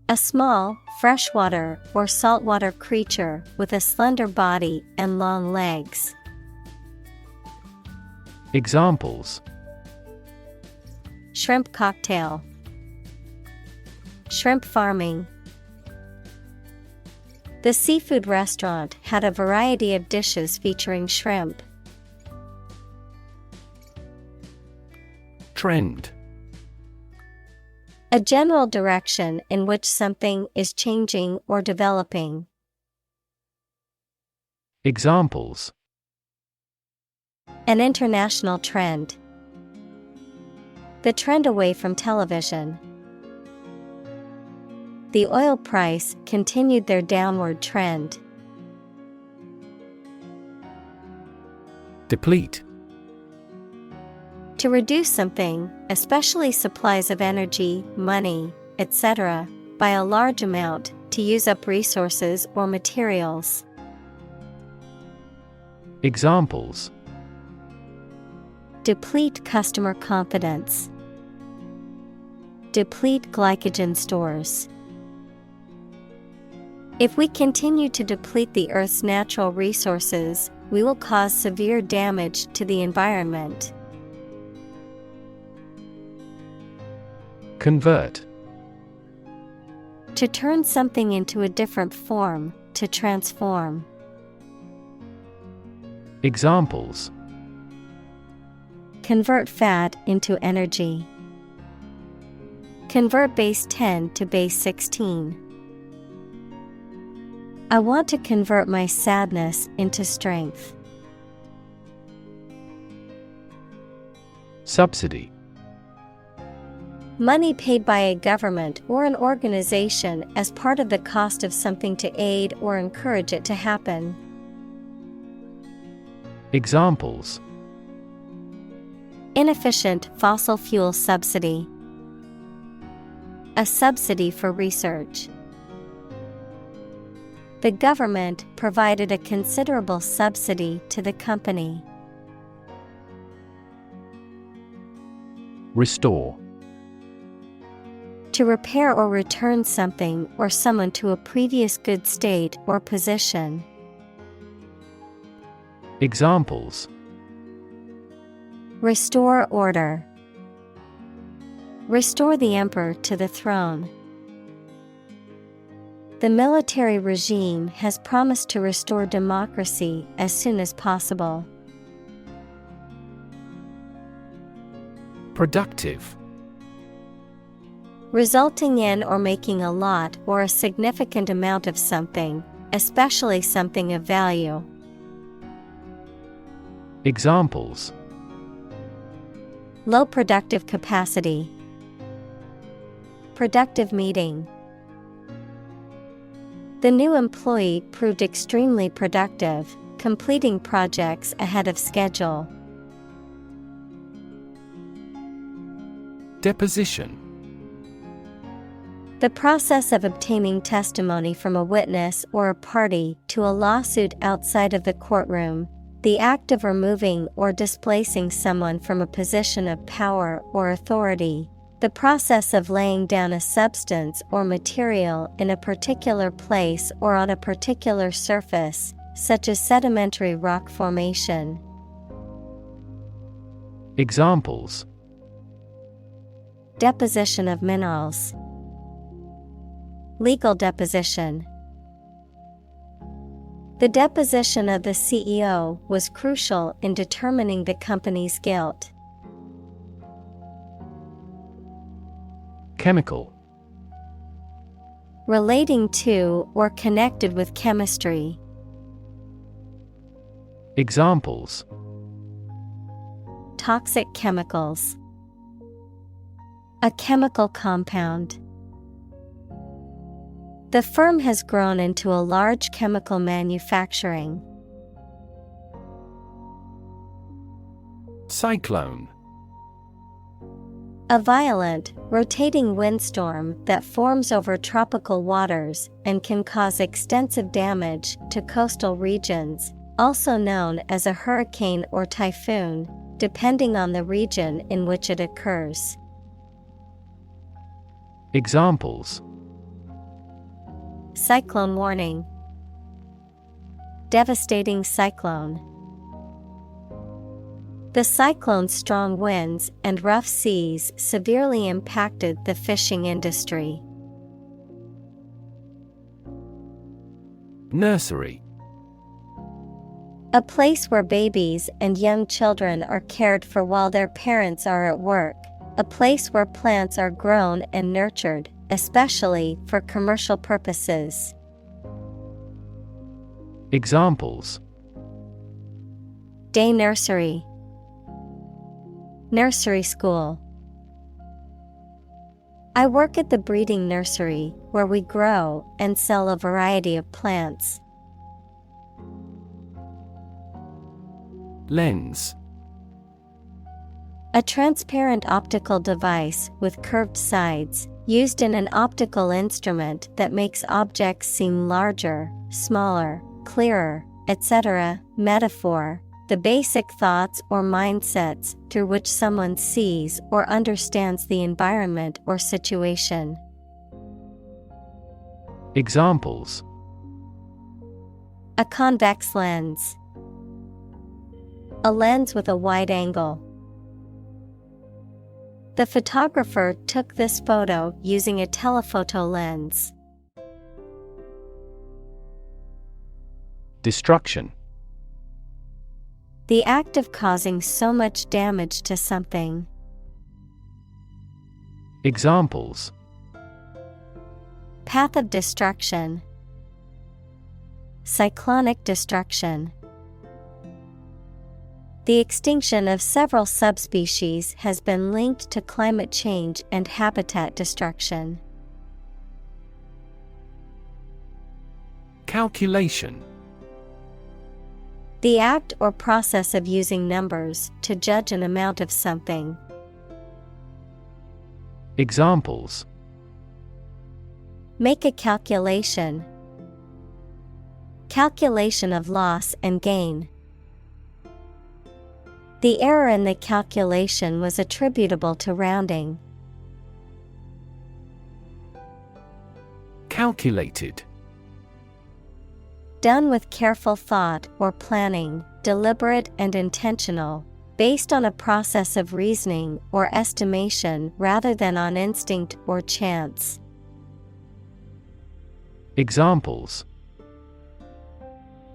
A small, freshwater or saltwater creature with a slender body and long legs. Examples: Shrimp cocktail. Shrimp farming. The seafood restaurant had a variety of dishes featuring shrimp. Trend. A general direction in which something is changing or developing. Examples: An international trend. The trend away from television. The oil price continued their downward trend. Deplete. To reduce something, especially supplies of energy, money, etc., by a large amount, to use up resources or materials. Examples: Deplete customer confidence. Deplete glycogen stores. If we continue to deplete the Earth's natural resources, we will cause severe damage to the environment. Convert. To turn something into a different form, to transform. Examples: Convert fat into energy. Convert base 10 to base 16. I want to convert my sadness into strength. Subsidy. Money paid by a government or an organization as part of the cost of something to aid or encourage it to happen. Inefficient fossil fuel subsidy. A subsidy for research. The government provided a considerable subsidy to the company. Restore. To repair or return something or someone to a previous good state or position. Examples: Restore order. Restore the emperor to the throne. The military regime has promised to restore democracy as soon as possible. Productive. Resulting in or making a lot or a significant amount of something, especially something of value. Examples: Low productive capacity. Productive meeting. The new employee proved extremely productive, completing projects ahead of schedule. Deposition. The process of obtaining testimony from a witness or a party to a lawsuit outside of the courtroom, the act of removing or displacing someone from a position of power or authority. The process of laying down a substance or material in a particular place or on a particular surface, such as sedimentary rock formation. Examples: Deposition of minerals. Legal deposition. The deposition of the CEO was crucial in determining the company's guilt. Chemical. Relating to or connected with chemistry. Examples: Toxic chemicals. A chemical compound. The firm has grown into a large chemical manufacturing. Cyclone. A violent, rotating windstorm that forms over tropical waters and can cause extensive damage to coastal regions, also known as a hurricane or typhoon, depending on the region in which it occurs. Examples: Cyclone warning. Devastating cyclone. The cyclone's strong winds and rough seas severely impacted the fishing industry. Nursery. A place where babies and young children are cared for while their parents are at work. A place where plants are grown and nurtured, especially for commercial purposes. Examples: Day nursery. Nursery school. I work at the breeding nursery, where we grow and sell a variety of plants. Lens. A transparent optical device with curved sides, used in an optical instrument that makes objects seem larger, smaller, clearer, etc. Metaphor. The basic thoughts or mindsets through which someone sees or understands the environment or situation. Examples: A convex lens. A lens with a wide angle. The photographer took this photo using a telephoto lens. Destruction. The act of causing so much damage to something. Examples: Path of destruction. Cyclonic destruction. The extinction of several subspecies has been linked to climate change and habitat destruction. Calculation. The act or process of using numbers to judge an amount of something. Examples: Make a calculation. Calculation of loss and gain. The error in the calculation was attributable to rounding. Calculated. Done with careful thought or planning, deliberate and intentional, based on a process of reasoning or estimation rather than on instinct or chance. Examples: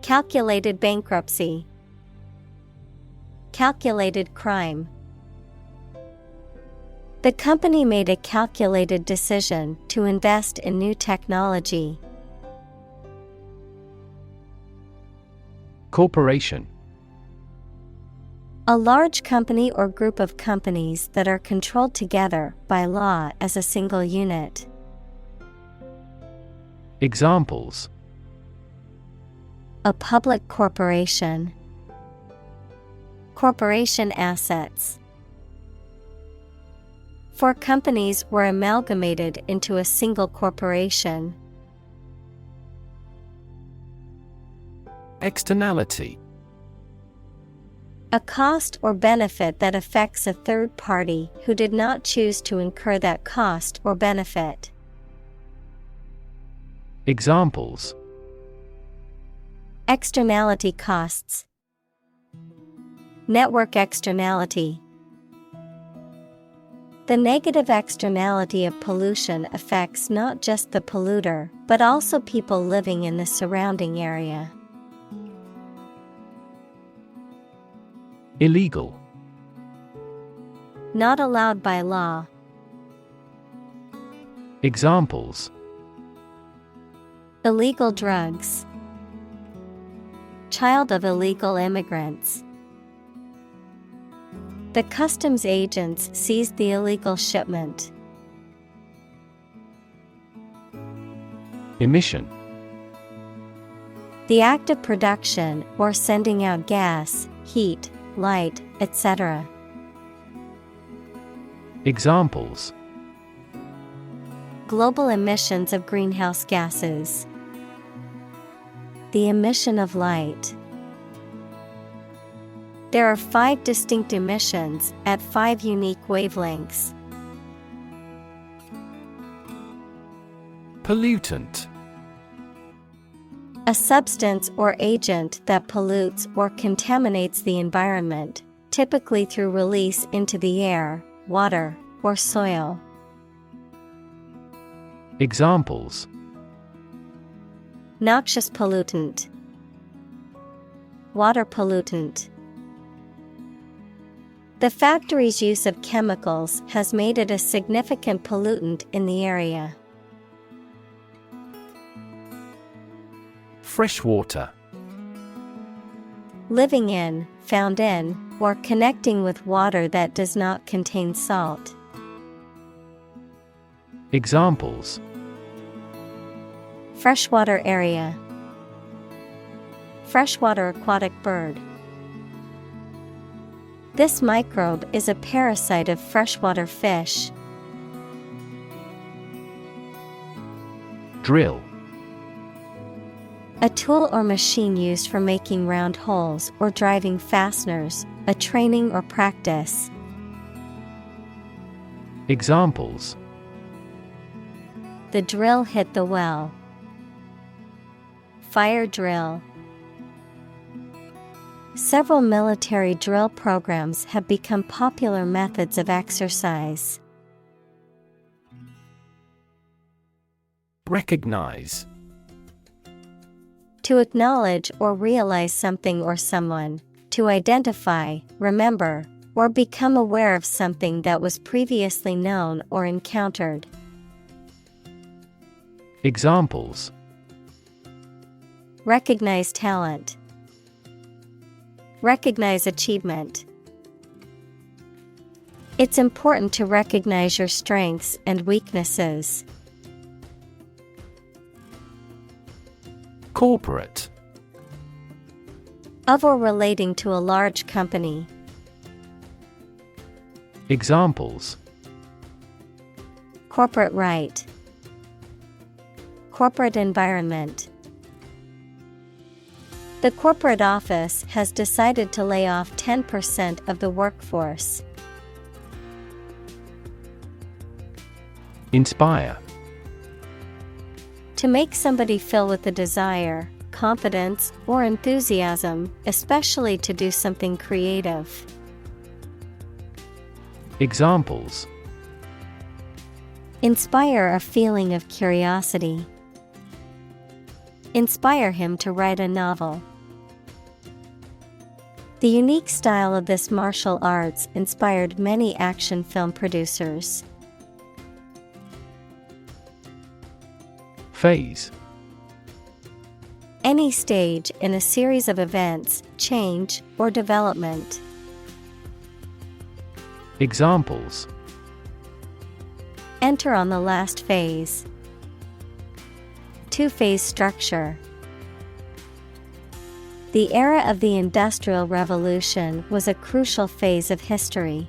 Calculated bankruptcy. Calculated crime. The company made a calculated decision to invest in new technology. Corporation. A large company or group of companies that are controlled together by law as a single unit. Examples: A public corporation. Corporation assets. 4 companies were amalgamated into a single corporation. Externality. A cost or benefit that affects a third party who did not choose to incur that cost or benefit. Examples: Externality costs. Network externality. The negative externality of pollution affects not just the polluter, but also people living in the surrounding area. Illegal. Not allowed by law. Examples: Illegal drugs. Child of illegal immigrants. The customs agents seized the illegal shipment. Emission. The act of production or sending out gas, heat, light, etc. Examples: Global emissions of greenhouse gases. The emission of light. There are 5 distinct emissions at 5 unique wavelengths. Pollutant. A substance or agent that pollutes or contaminates the environment, typically through release into the air, water, or soil. Examples: Noxious pollutant. Water pollutant. The factory's use of chemicals has made it a significant pollutant in the area. Freshwater. Living in, found in, or connecting with water that does not contain salt. Examples: Freshwater area. Freshwater aquatic bird. This microbe is a parasite of freshwater fish. Drill. A tool or machine used for making round holes or driving fasteners, a training or practice. Examples: The drill hit the well. Fire drill. Several military drill programs have become popular methods of exercise. Recognize. To acknowledge or realize something or someone, to identify, remember, or become aware of something that was previously known or encountered. Examples: Recognize talent. Recognize achievement. It's important to recognize your strengths and weaknesses. Corporate. Of or relating to a large company. Examples: Corporate right. Corporate environment. The corporate office has decided to lay off 10% of the workforce. Inspire. To make somebody feel with the desire, confidence, or enthusiasm, especially to do something creative. Examples: Inspire a feeling of curiosity. Inspire him to write a novel. The unique style of this martial arts inspired many action film producers. Phase. Any stage in a series of events, change, or development. Examples: Enter on the last phase. Two-phase structure. The era of the Industrial Revolution was a crucial phase of history.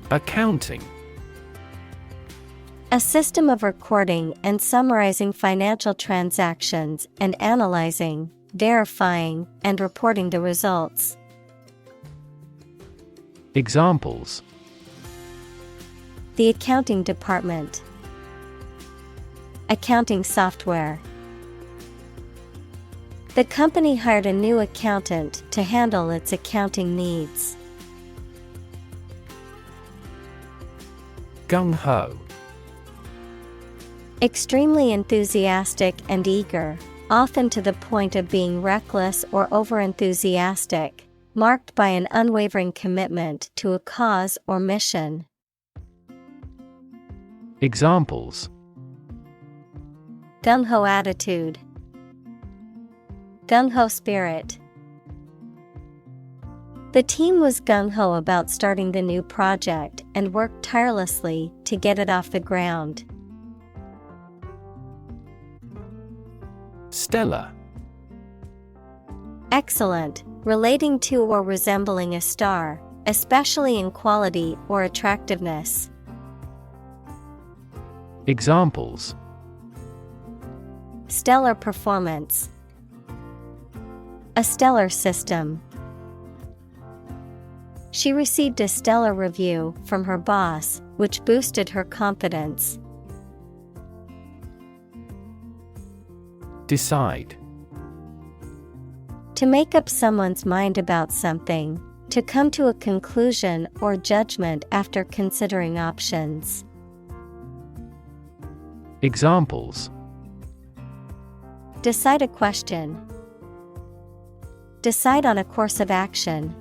Accounting. A system of recording and summarizing financial transactions and analyzing, verifying, and reporting the results. Examples: The accounting department. Accounting software. The company hired a new accountant to handle its accounting needs. Gung-ho. Extremely enthusiastic and eager, often to the point of being reckless or overenthusiastic, marked by an unwavering commitment to a cause or mission. Examples: Gung-ho attitude. Gung-ho spirit. The team was gung-ho about starting the new project and worked tirelessly to get it off the ground. Stellar. Excellent, relating to or resembling a star, especially in quality or attractiveness. Examples: Stellar performance. A stellar system. She received a stellar review from her boss, which boosted her confidence. Decide. To make up someone's mind about something, to come to a conclusion or judgment after considering options. Examples: Decide a question. Decide on a course of action.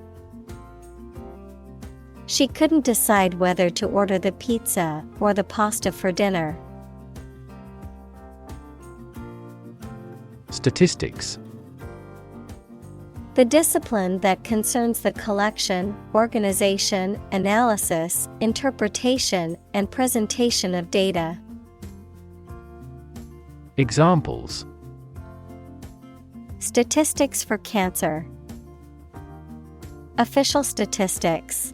She couldn't decide whether to order the pizza or the pasta for dinner. Statistics. The discipline that concerns the collection, organization, analysis, interpretation, and presentation of data. Examples: Statistics for cancer. Official statistics.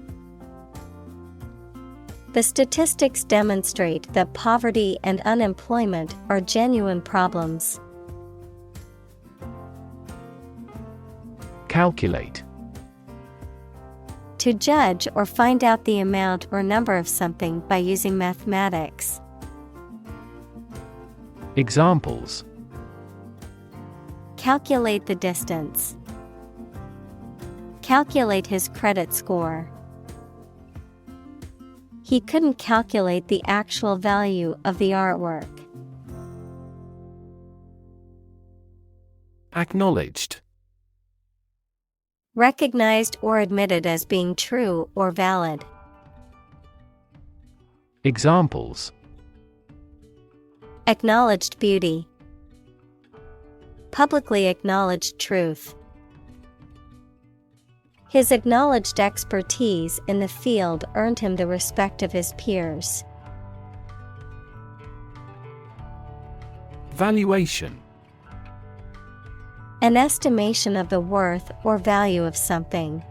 The statistics demonstrate that poverty and unemployment are genuine problems. Calculate. To judge or find out the amount or number of something by using mathematics. Examples: Calculate the distance. Calculate his credit score. He couldn't calculate the actual value of the artwork. Acknowledged. Recognized or admitted as being true or valid. Examples: Acknowledged beauty. Publicly acknowledged truth. His acknowledged expertise in the field earned him the respect of his peers. Valuation. An estimation of the worth or value of something.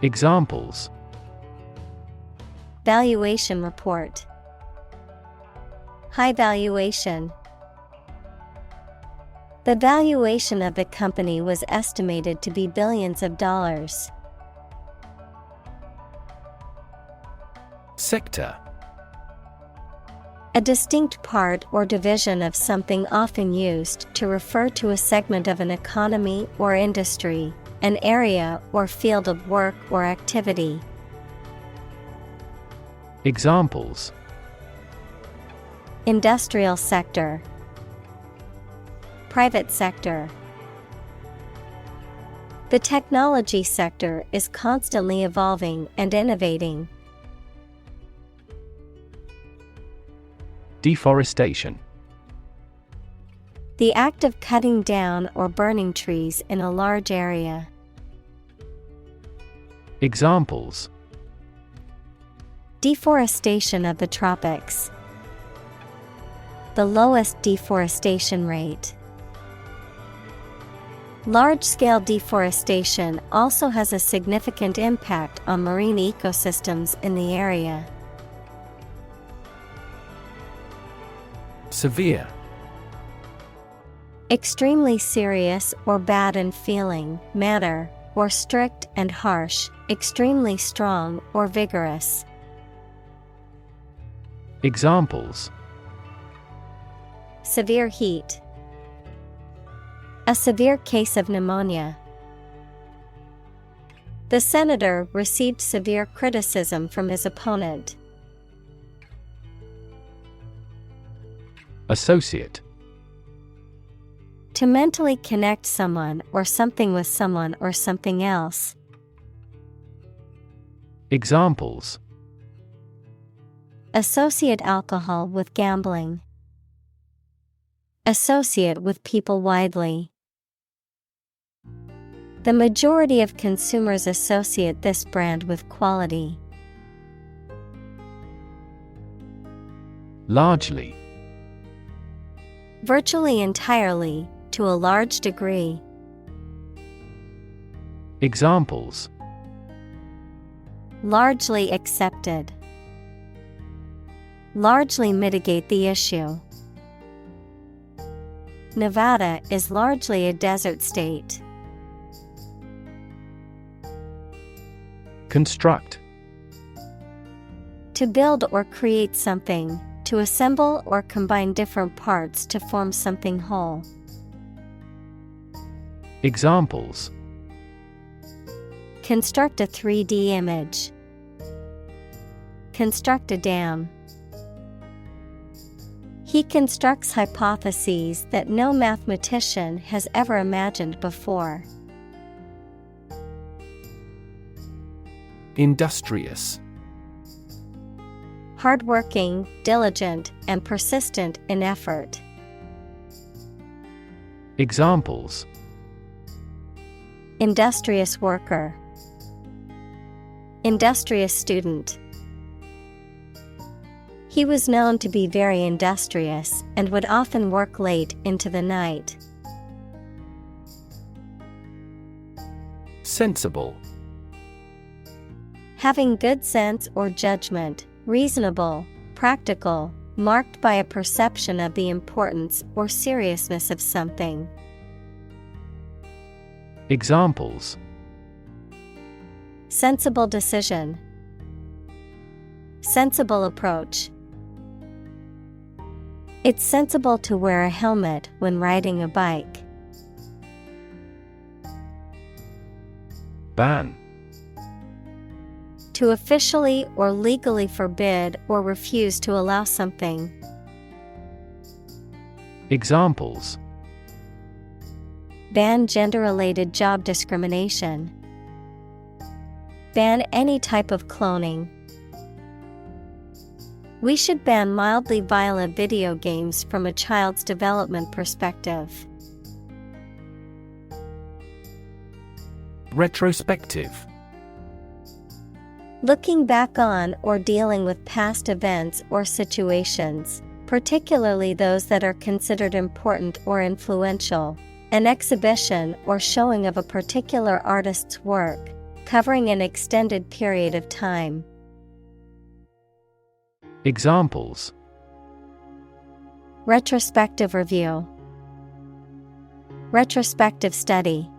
Examples: Valuation report. High valuation. The valuation of the company was estimated to be billions of dollars. Sector. A distinct part or division of something often used to refer to a segment of an economy or industry, an area or field of work or activity. Examples: Industrial sector. Private sector. The technology sector is constantly evolving and innovating. Deforestation. The act of cutting down or burning trees in a large area. Examples: Deforestation of the tropics. The lowest deforestation rate. Large-scale deforestation also has a significant impact on marine ecosystems in the area. Severe. Extremely serious or bad in feeling, manner, or strict and harsh, extremely strong or vigorous. Examples: Severe heat. A severe case of pneumonia. The senator received severe criticism from his opponent. Associate. To mentally connect someone or something with someone or something else. Examples: Associate alcohol with gambling. Associate with people widely. The majority of consumers associate this brand with quality. Largely. Virtually entirely, to a large degree. Examples: Largely accepted. Largely mitigate the issue. Nevada is largely a desert state. Construct. To build or create something, to assemble or combine different parts to form something whole. Examples: Construct a 3D image. Construct a dam. He constructs hypotheses that no mathematician has ever imagined before. Industrious. Hardworking, diligent, and persistent in effort. Examples: Industrious worker. Industrious student. He was known to be very industrious and would often work late into the night. Sensible. Having good sense or judgment, reasonable, practical, marked by a perception of the importance or seriousness of something. Examples: Sensible decision. Sensible approach. It's sensible to wear a helmet when riding a bike. Ban. To officially or legally forbid or refuse to allow something. Examples: Ban gender-related job discrimination. Ban any type of cloning. We should ban mildly violent video games from a child's development perspective. Retrospective. Looking back on or dealing with past events or situations, particularly those that are considered important or influential. An exhibition or showing of a particular artist's work, covering an extended period of time. Examples: retrospective review, retrospective study.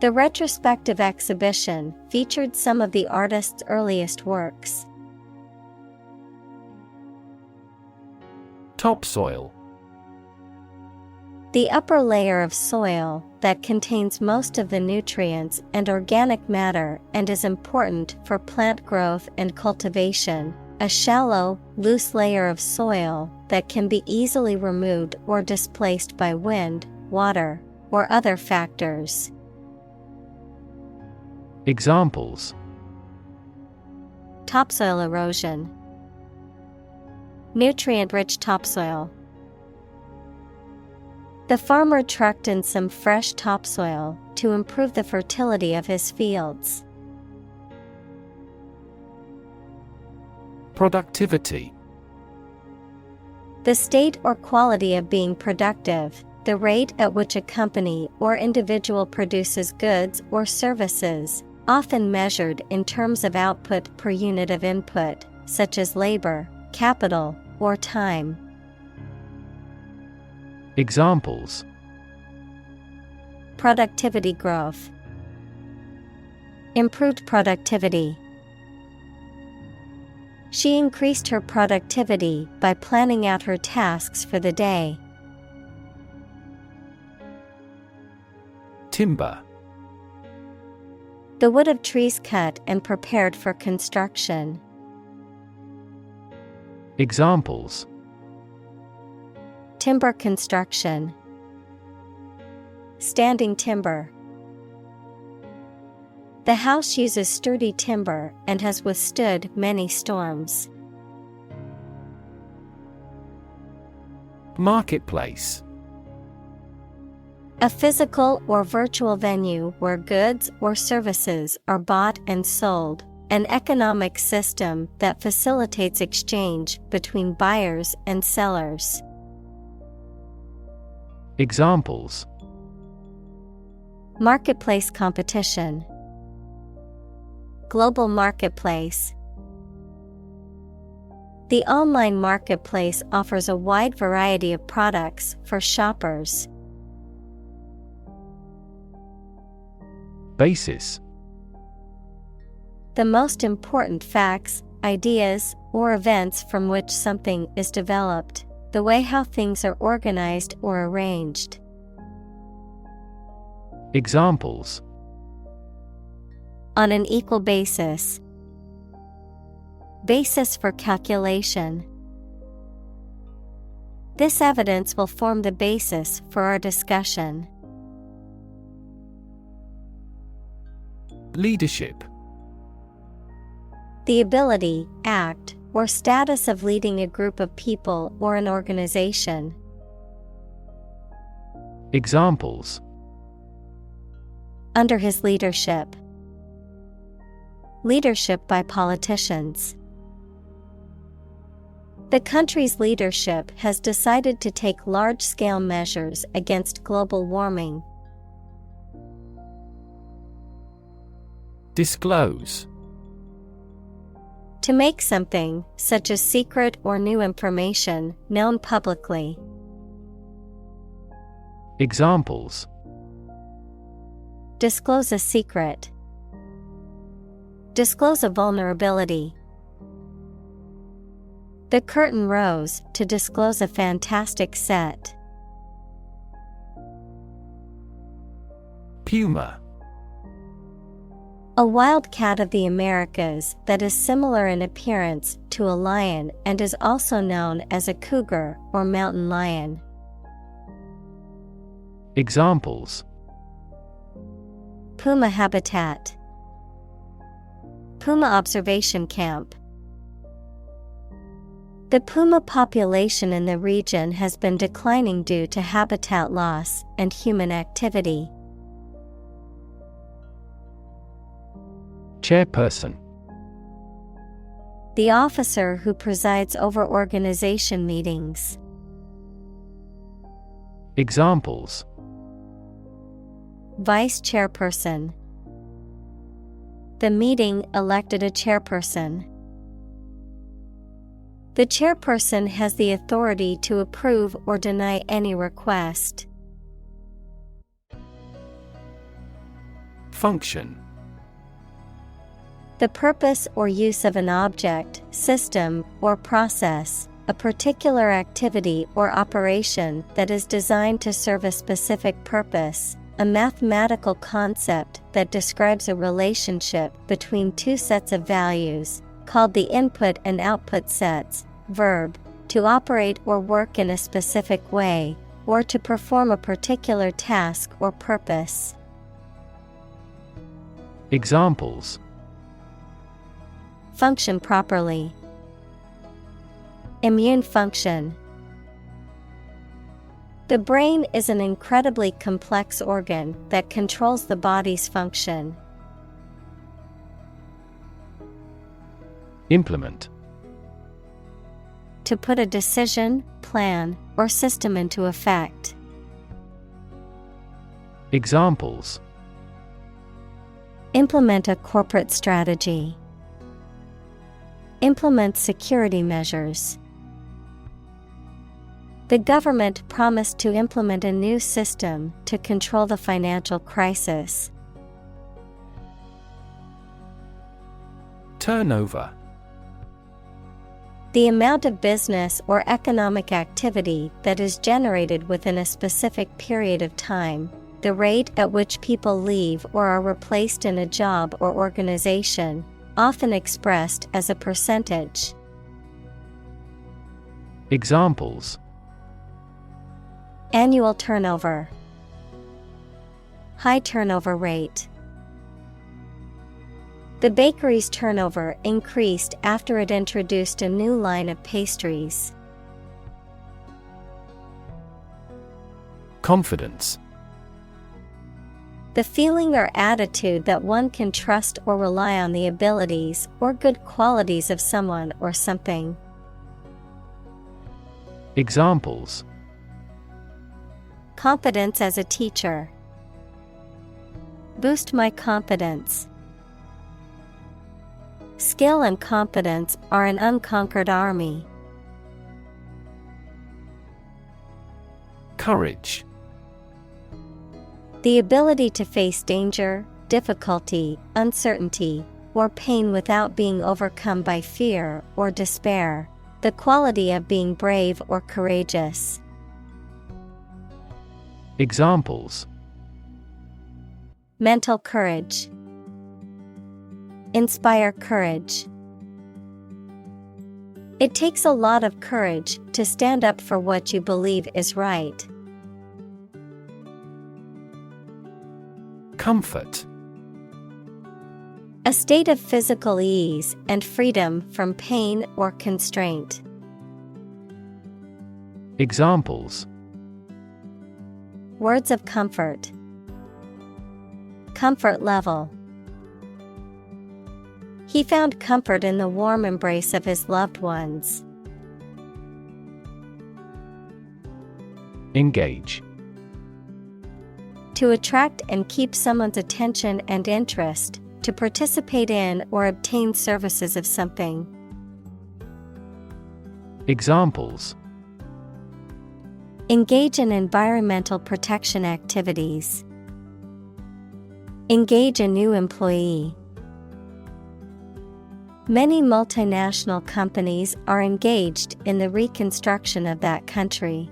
The retrospective exhibition featured some of the artist's earliest works. Topsoil. The upper layer of soil that contains most of the nutrients and organic matter and is important for plant growth and cultivation. A shallow, loose layer of soil that can be easily removed or displaced by wind, water, or other factors. Examples: topsoil erosion, nutrient-rich topsoil. The farmer trucked in some fresh topsoil to improve the fertility of his fields. Productivity. The state or quality of being productive, the rate at which a company or individual produces goods or services, often measured in terms of output per unit of input, such as labor, capital, or time. Examples: productivity growth, improved productivity. She increased her productivity by planning out her tasks for the day. Timber. The wood of trees cut and prepared for construction. Examples: timber construction, standing timber. The house uses sturdy timber and has withstood many storms. Marketplace. A physical or virtual venue where goods or services are bought and sold, an economic system that facilitates exchange between buyers and sellers. Examples: marketplace competition, global marketplace. The online marketplace offers a wide variety of products for shoppers. Basis. The most important facts, ideas, or events from which something is developed, the way how things are organized or arranged. Examples: on an equal basis, basis for calculation. This evidence will form the basis for our discussion. Leadership. The ability, act, or status of leading a group of people or an organization. Examples: under his leadership, leadership by politicians. The country's leadership has decided to take large-scale measures against global warming. Disclose. To make something, such as secret or new information, known publicly. Examples: disclose a secret, disclose a vulnerability. The curtain rose to disclose a fantastic set. Puma. A wild cat of the Americas that is similar in appearance to a lion and is also known as a cougar or mountain lion. Examples: puma habitat, puma observation camp. The puma population in the region has been declining due to habitat loss and human activity. Chairperson. The officer who presides over organization meetings. Examples: Vice chairperson. The meeting elected a chairperson. The chairperson has the authority to approve or deny any request. Function: The purpose or use of an object, system, or process, a particular activity or operation that is designed to serve a specific purpose, a mathematical concept that describes a relationship between two sets of values, called the input and output sets. Verb: to operate or work in a specific way, or to perform a particular task or purpose. Examples: Function properly. Immune function. The brain is an incredibly complex organ that controls the body's function. Implement: To put a decision, plan, or system into effect. Examples: Implement a corporate strategy. Implement security measures. The government promised to implement a new system to control the financial crisis. Turnover: The amount of business or economic activity that is generated within a specific period of time, the rate at which people leave or are replaced in a job or organization, often expressed as a percentage. Examples: Annual turnover. High turnover rate. The bakery's turnover increased after it introduced a new line of pastries. Confidence: The feeling or attitude that one can trust or rely on the abilities or good qualities of someone or something. Examples: Confidence as a teacher. Boost my confidence. Skill and competence are an unconquered army. Courage: The ability to face danger, difficulty, uncertainty, or pain without being overcome by fear or despair. The quality of being brave or courageous. Examples: Mental courage. Inspire courage. It takes a lot of courage to stand up for what you believe is right. Comfort: A state of physical ease and freedom from pain or constraint. Examples: Words of comfort. Comfort level. He found comfort in the warm embrace of his loved ones. Engage: To attract and keep someone's attention and interest, to participate in or obtain services of something. Examples: Engage in environmental protection activities. Engage a new employee. Many multinational companies are engaged in the reconstruction of that country.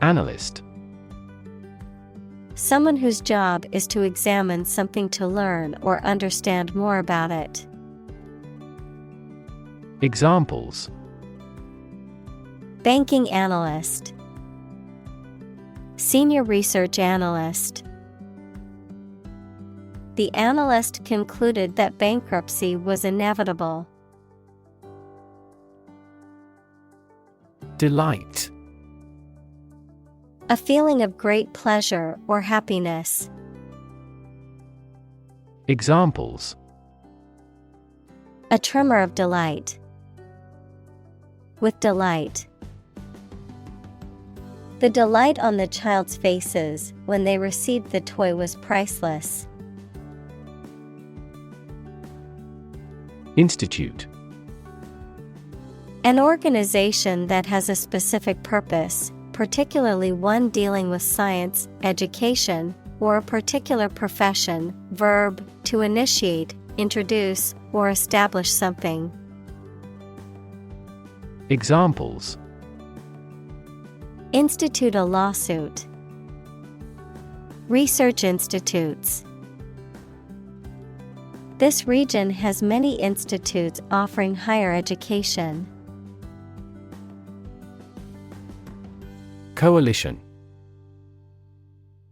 Analyst: Someone whose job is to examine something to learn or understand more about it. Examples: Banking analyst. Senior research analyst. The analyst concluded that bankruptcy was inevitable. Delight: A feeling of great pleasure or happiness. Examples: A tremor of delight. With delight. The delight on the child's faces when they received the toy was priceless. Institute. An organization that has a specific purpose, particularly one dealing with science, education, or a particular profession. Verb, to initiate, introduce, or establish something. Examples: Institute a lawsuit. Research institutes. This region has many institutes offering higher education. Coalition.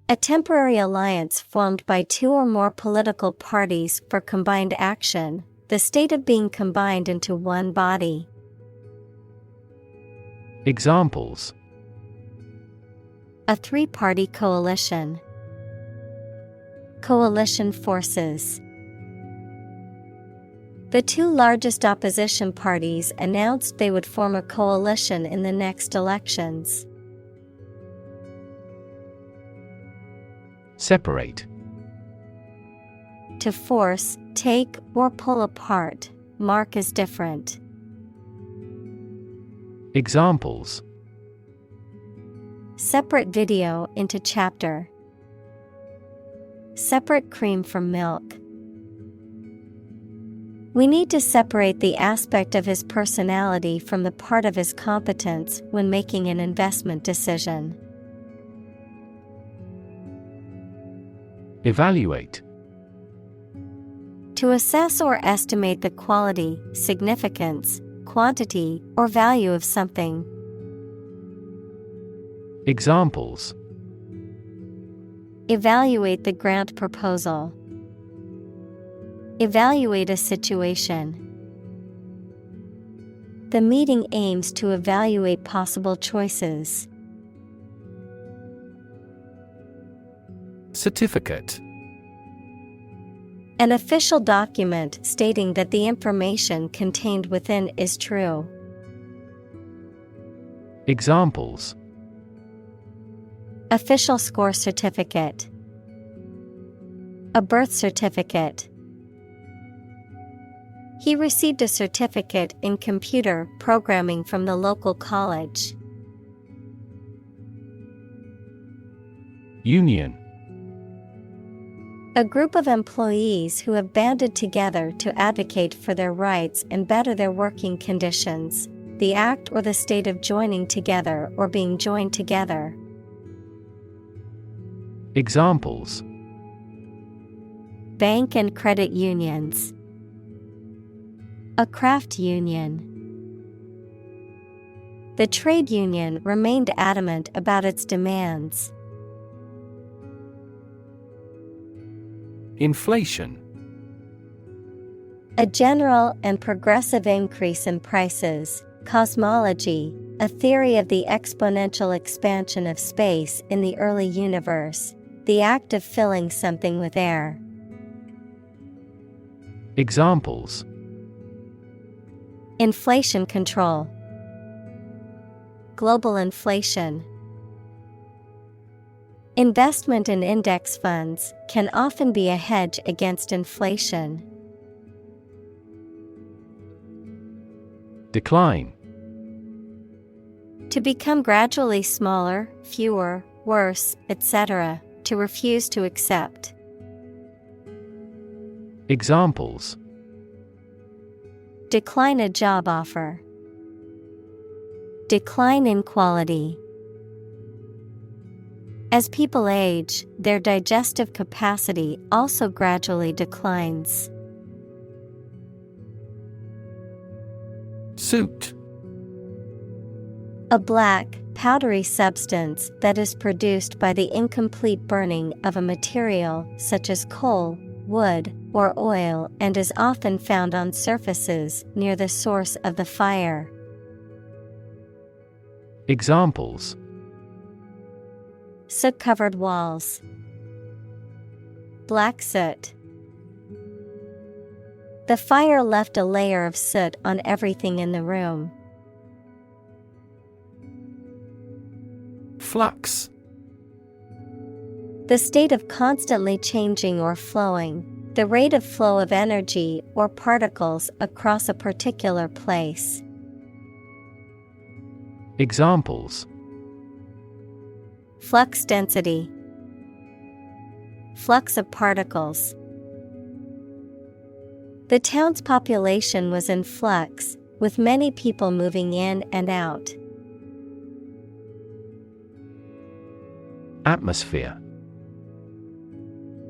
A temporary alliance formed by two or more political parties for combined action, the state of being combined into one body. Examples: A three-party coalition. Coalition forces. The two largest opposition parties announced they would form a coalition in the next elections. Separate. To force, take, or pull apart, mark as different. Examples: Separate video into chapter. Separate cream from milk. We need to separate the aspect of his personality from the part of his competence when making an investment decision. Evaluate. To assess or estimate the quality, significance, quantity, or value of something. Examples: Evaluate the grant proposal. Evaluate a situation. The meeting aims to evaluate possible choices. Certificate. An official document stating that the information contained within is true. Examples: Official score certificate. A birth certificate. He received a certificate in computer programming from the local college. Union. A group of employees who have banded together to advocate for their rights and better their working conditions. The act or the state of joining together or being joined together. Examples: Bank and credit unions. A craft union. The trade union remained adamant about its demands. Inflation. A general and progressive increase in prices. Cosmology, a theory of the exponential expansion of space in the early universe. The act of filling something with air. Examples: Inflation control. Global inflation. Investment in index funds can often be a hedge against inflation. Decline. To become gradually smaller, fewer, worse, etc. To refuse to accept. Examples: Decline a job offer. Decline in quality. As people age, their digestive capacity also gradually declines. Suit. A black, powdery substance that is produced by the incomplete burning of a material such as coal, wood, or oil and is often found on surfaces near the source of the fire. Examples: Soot-covered walls. Black soot. The fire left a layer of soot on everything in the room. Flux. The state of constantly changing or flowing, the rate of flow of energy or particles across a particular place. Examples: Flux density, flux of particles. The town's population was in flux, with many people moving in and out. Atmosphere.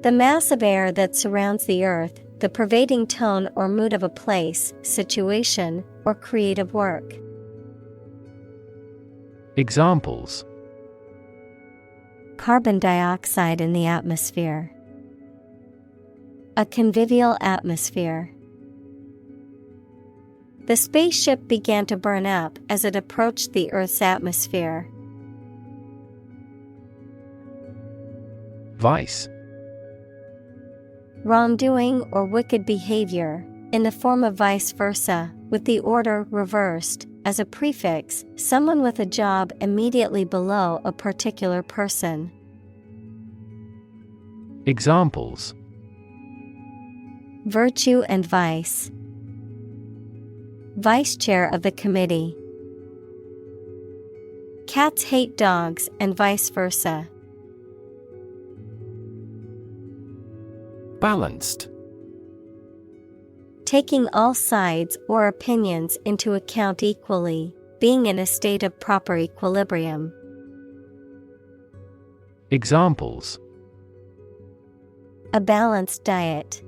The mass of air that surrounds the earth, the pervading tone or mood of a place, situation, or creative work. Examples: Carbon dioxide in the atmosphere. A convivial atmosphere. The spaceship began to burn up as it approached the Earth's atmosphere. Vice. Wrongdoing or wicked behavior, in the form of vice versa, with the order reversed. As a prefix, someone with a job immediately below a particular person. Examples: Virtue and vice. Vice chair of the committee. Cats hate dogs and vice versa. Balanced. Taking all sides or opinions into account equally, being in a state of proper equilibrium. Examples: A balanced diet.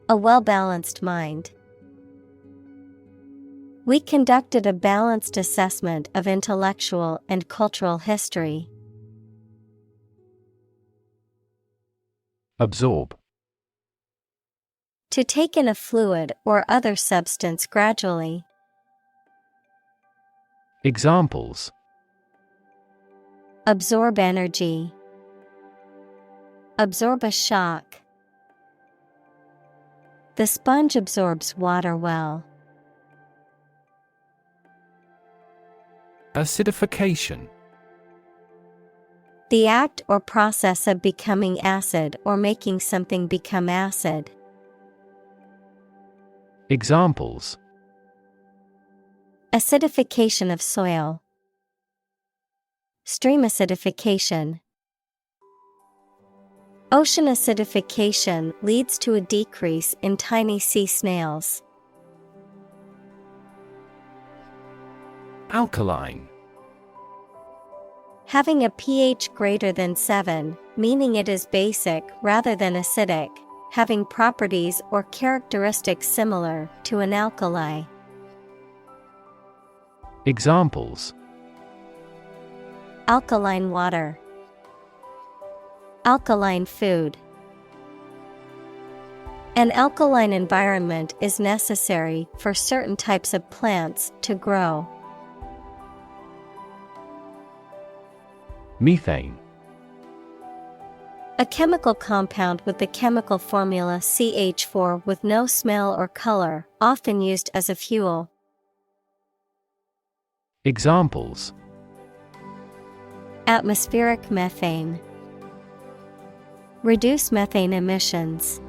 A well-balanced mind. We conducted a balanced assessment of intellectual and cultural history. Absorb. To take in a fluid or other substance gradually. Examples: Absorb energy. Absorb a shock. The sponge absorbs water well. Acidification. The act or process of becoming acid or making something become acid. Examples: Acidification of soil. Stream acidification. Ocean acidification leads to a decrease in tiny sea snails. Alkaline. Having a pH greater than 7, meaning it is basic rather than acidic, having properties or characteristics similar to an alkali. Examples: Alkaline water. Alkaline food. An alkaline environment is necessary for certain types of plants to grow. Methane. A chemical compound with the chemical formula CH4 with no smell or color, often used as a fuel. Examples: Atmospheric methane. Reduce methane emissions.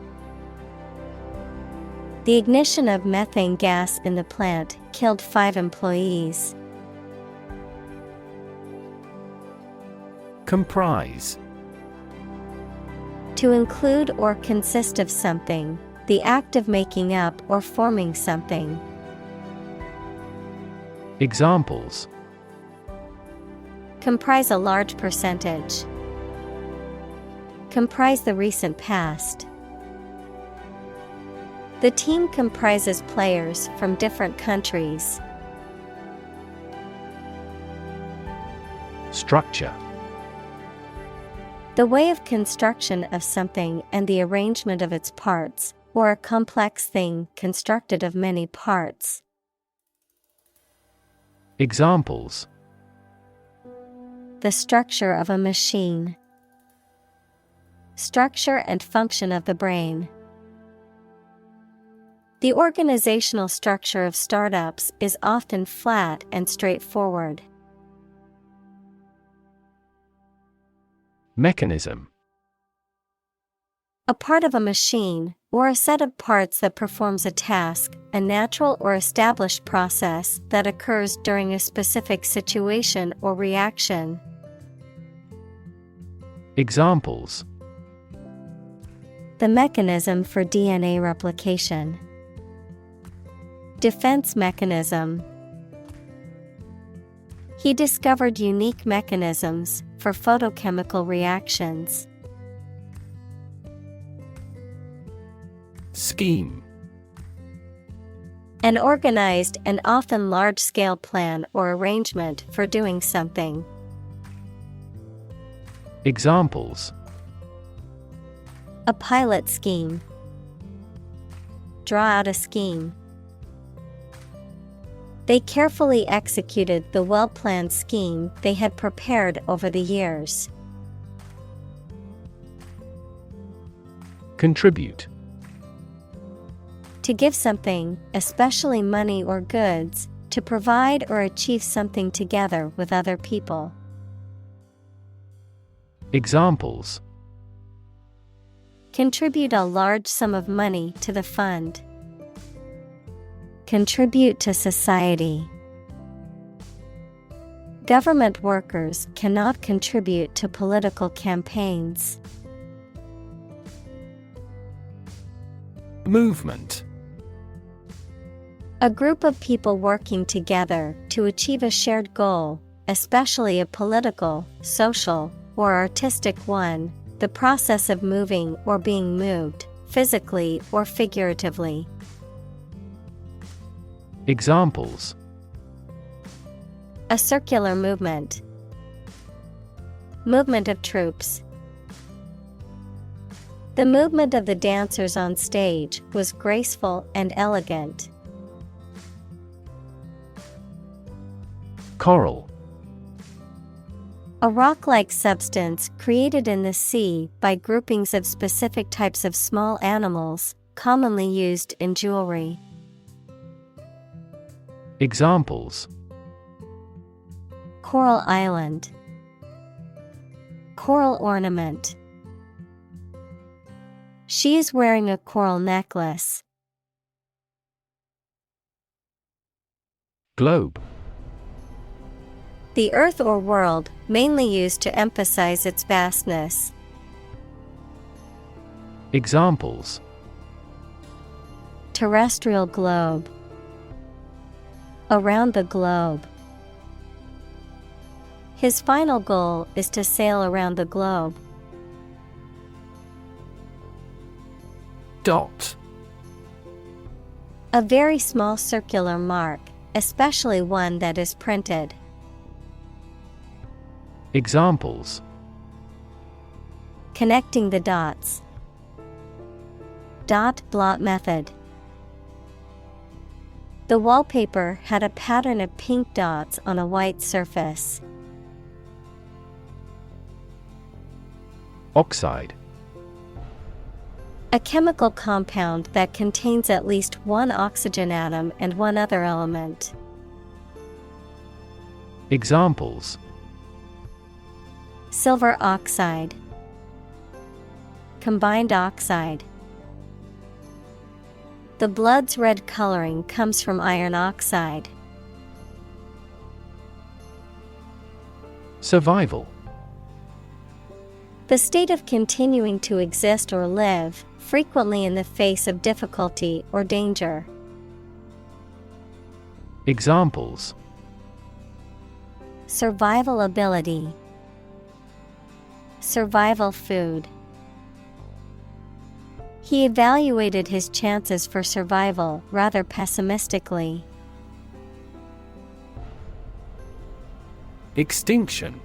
The ignition of methane gas in the plant killed 5 employees. Comprise. To include or consist of something, the act of making up or forming something. Examples: Comprise a large percentage. Comprise the recent past. The team comprises players from different countries. Structure. The way of construction of something and the arrangement of its parts, or a complex thing constructed of many parts. Examples: The structure of a machine. Structure and function of the brain. The organizational structure of startups is often flat and straightforward. Mechanism. A part of a machine, or a set of parts that performs a task, a natural or established process that occurs during a specific situation or reaction. Examples: The mechanism for DNA replication. Defense mechanism. He discovered unique mechanisms for photochemical reactions. Scheme. An organized and often large-scale plan or arrangement for doing something. Examples: A pilot scheme. Draw out a scheme. They carefully executed the well-planned scheme they had prepared over the years. Contribute. To give something, especially money or goods, to provide or achieve something together with other people. Examples: Contribute a large sum of money to the fund. Contribute to society. Government workers cannot contribute to political campaigns. Movement. A group of people working together to achieve a shared goal, especially a political, social, or artistic one, the process of moving or being moved, physically or figuratively. Examples: A circular movement. Movement of troops. The movement of the dancers on stage was graceful and elegant. Coral. A rock-like substance created in the sea by groupings of specific types of small animals, commonly used in jewelry. Examples: Coral island. Coral ornament. She is wearing a coral necklace. Globe. The earth or world, mainly used to emphasize its vastness. Examples: Terrestrial globe. Around the globe. His final goal is to sail around the globe. Dot. A very small circular mark, especially one that is printed. Examples: Connecting the dots. Dot blot method. The wallpaper had a pattern of pink dots on a white surface. Oxide. A chemical compound that contains at least one oxygen atom and one other element. Examples: Silver oxide. Combined oxide. The blood's red coloring comes from iron oxide. Survival. The state of continuing to exist or live, frequently in the face of difficulty or danger. Examples: Survival ability. Survival food. He evaluated his chances for survival rather pessimistically. Extinction.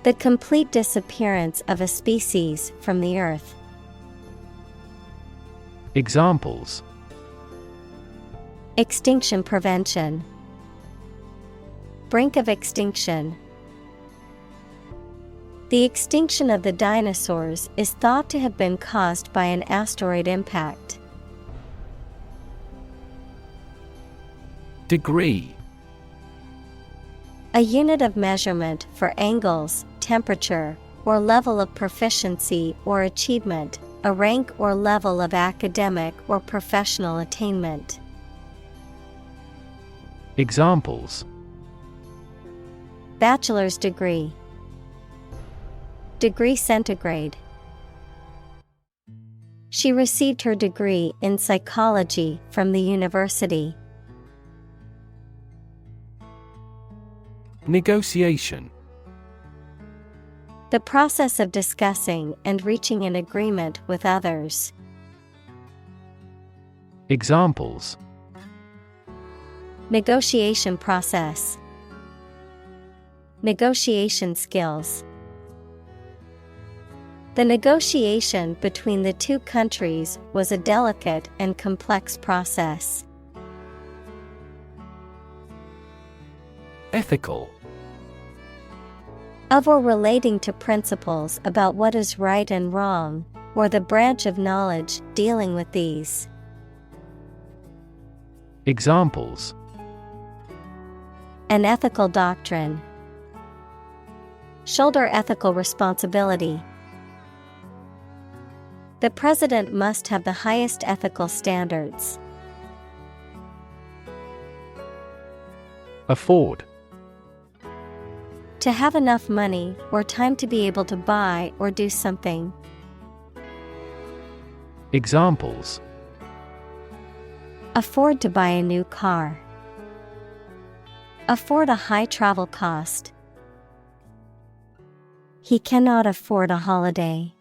The complete disappearance of a species from the earth. Examples: Extinction prevention. Brink of extinction. The extinction of the dinosaurs is thought to have been caused by an asteroid impact. Degree. A unit of measurement for angles, temperature, or level of proficiency or achievement, a rank or level of academic or professional attainment. Examples: Bachelor's degree. Degree centigrade. She received her degree in psychology from the university. Negotiation. The process of discussing and reaching an agreement with others. Examples: Negotiation process. Negotiation skills. The negotiation between the two countries was a delicate and complex process. Ethical. Of or relating to principles about what is right and wrong, or the branch of knowledge dealing with these. Examples: An ethical doctrine. Shoulder ethical responsibility. The president must have the highest ethical standards. Afford. To have enough money or time to be able to buy or do something. Examples: Afford to buy a new car. Afford a high travel cost. He cannot afford a holiday.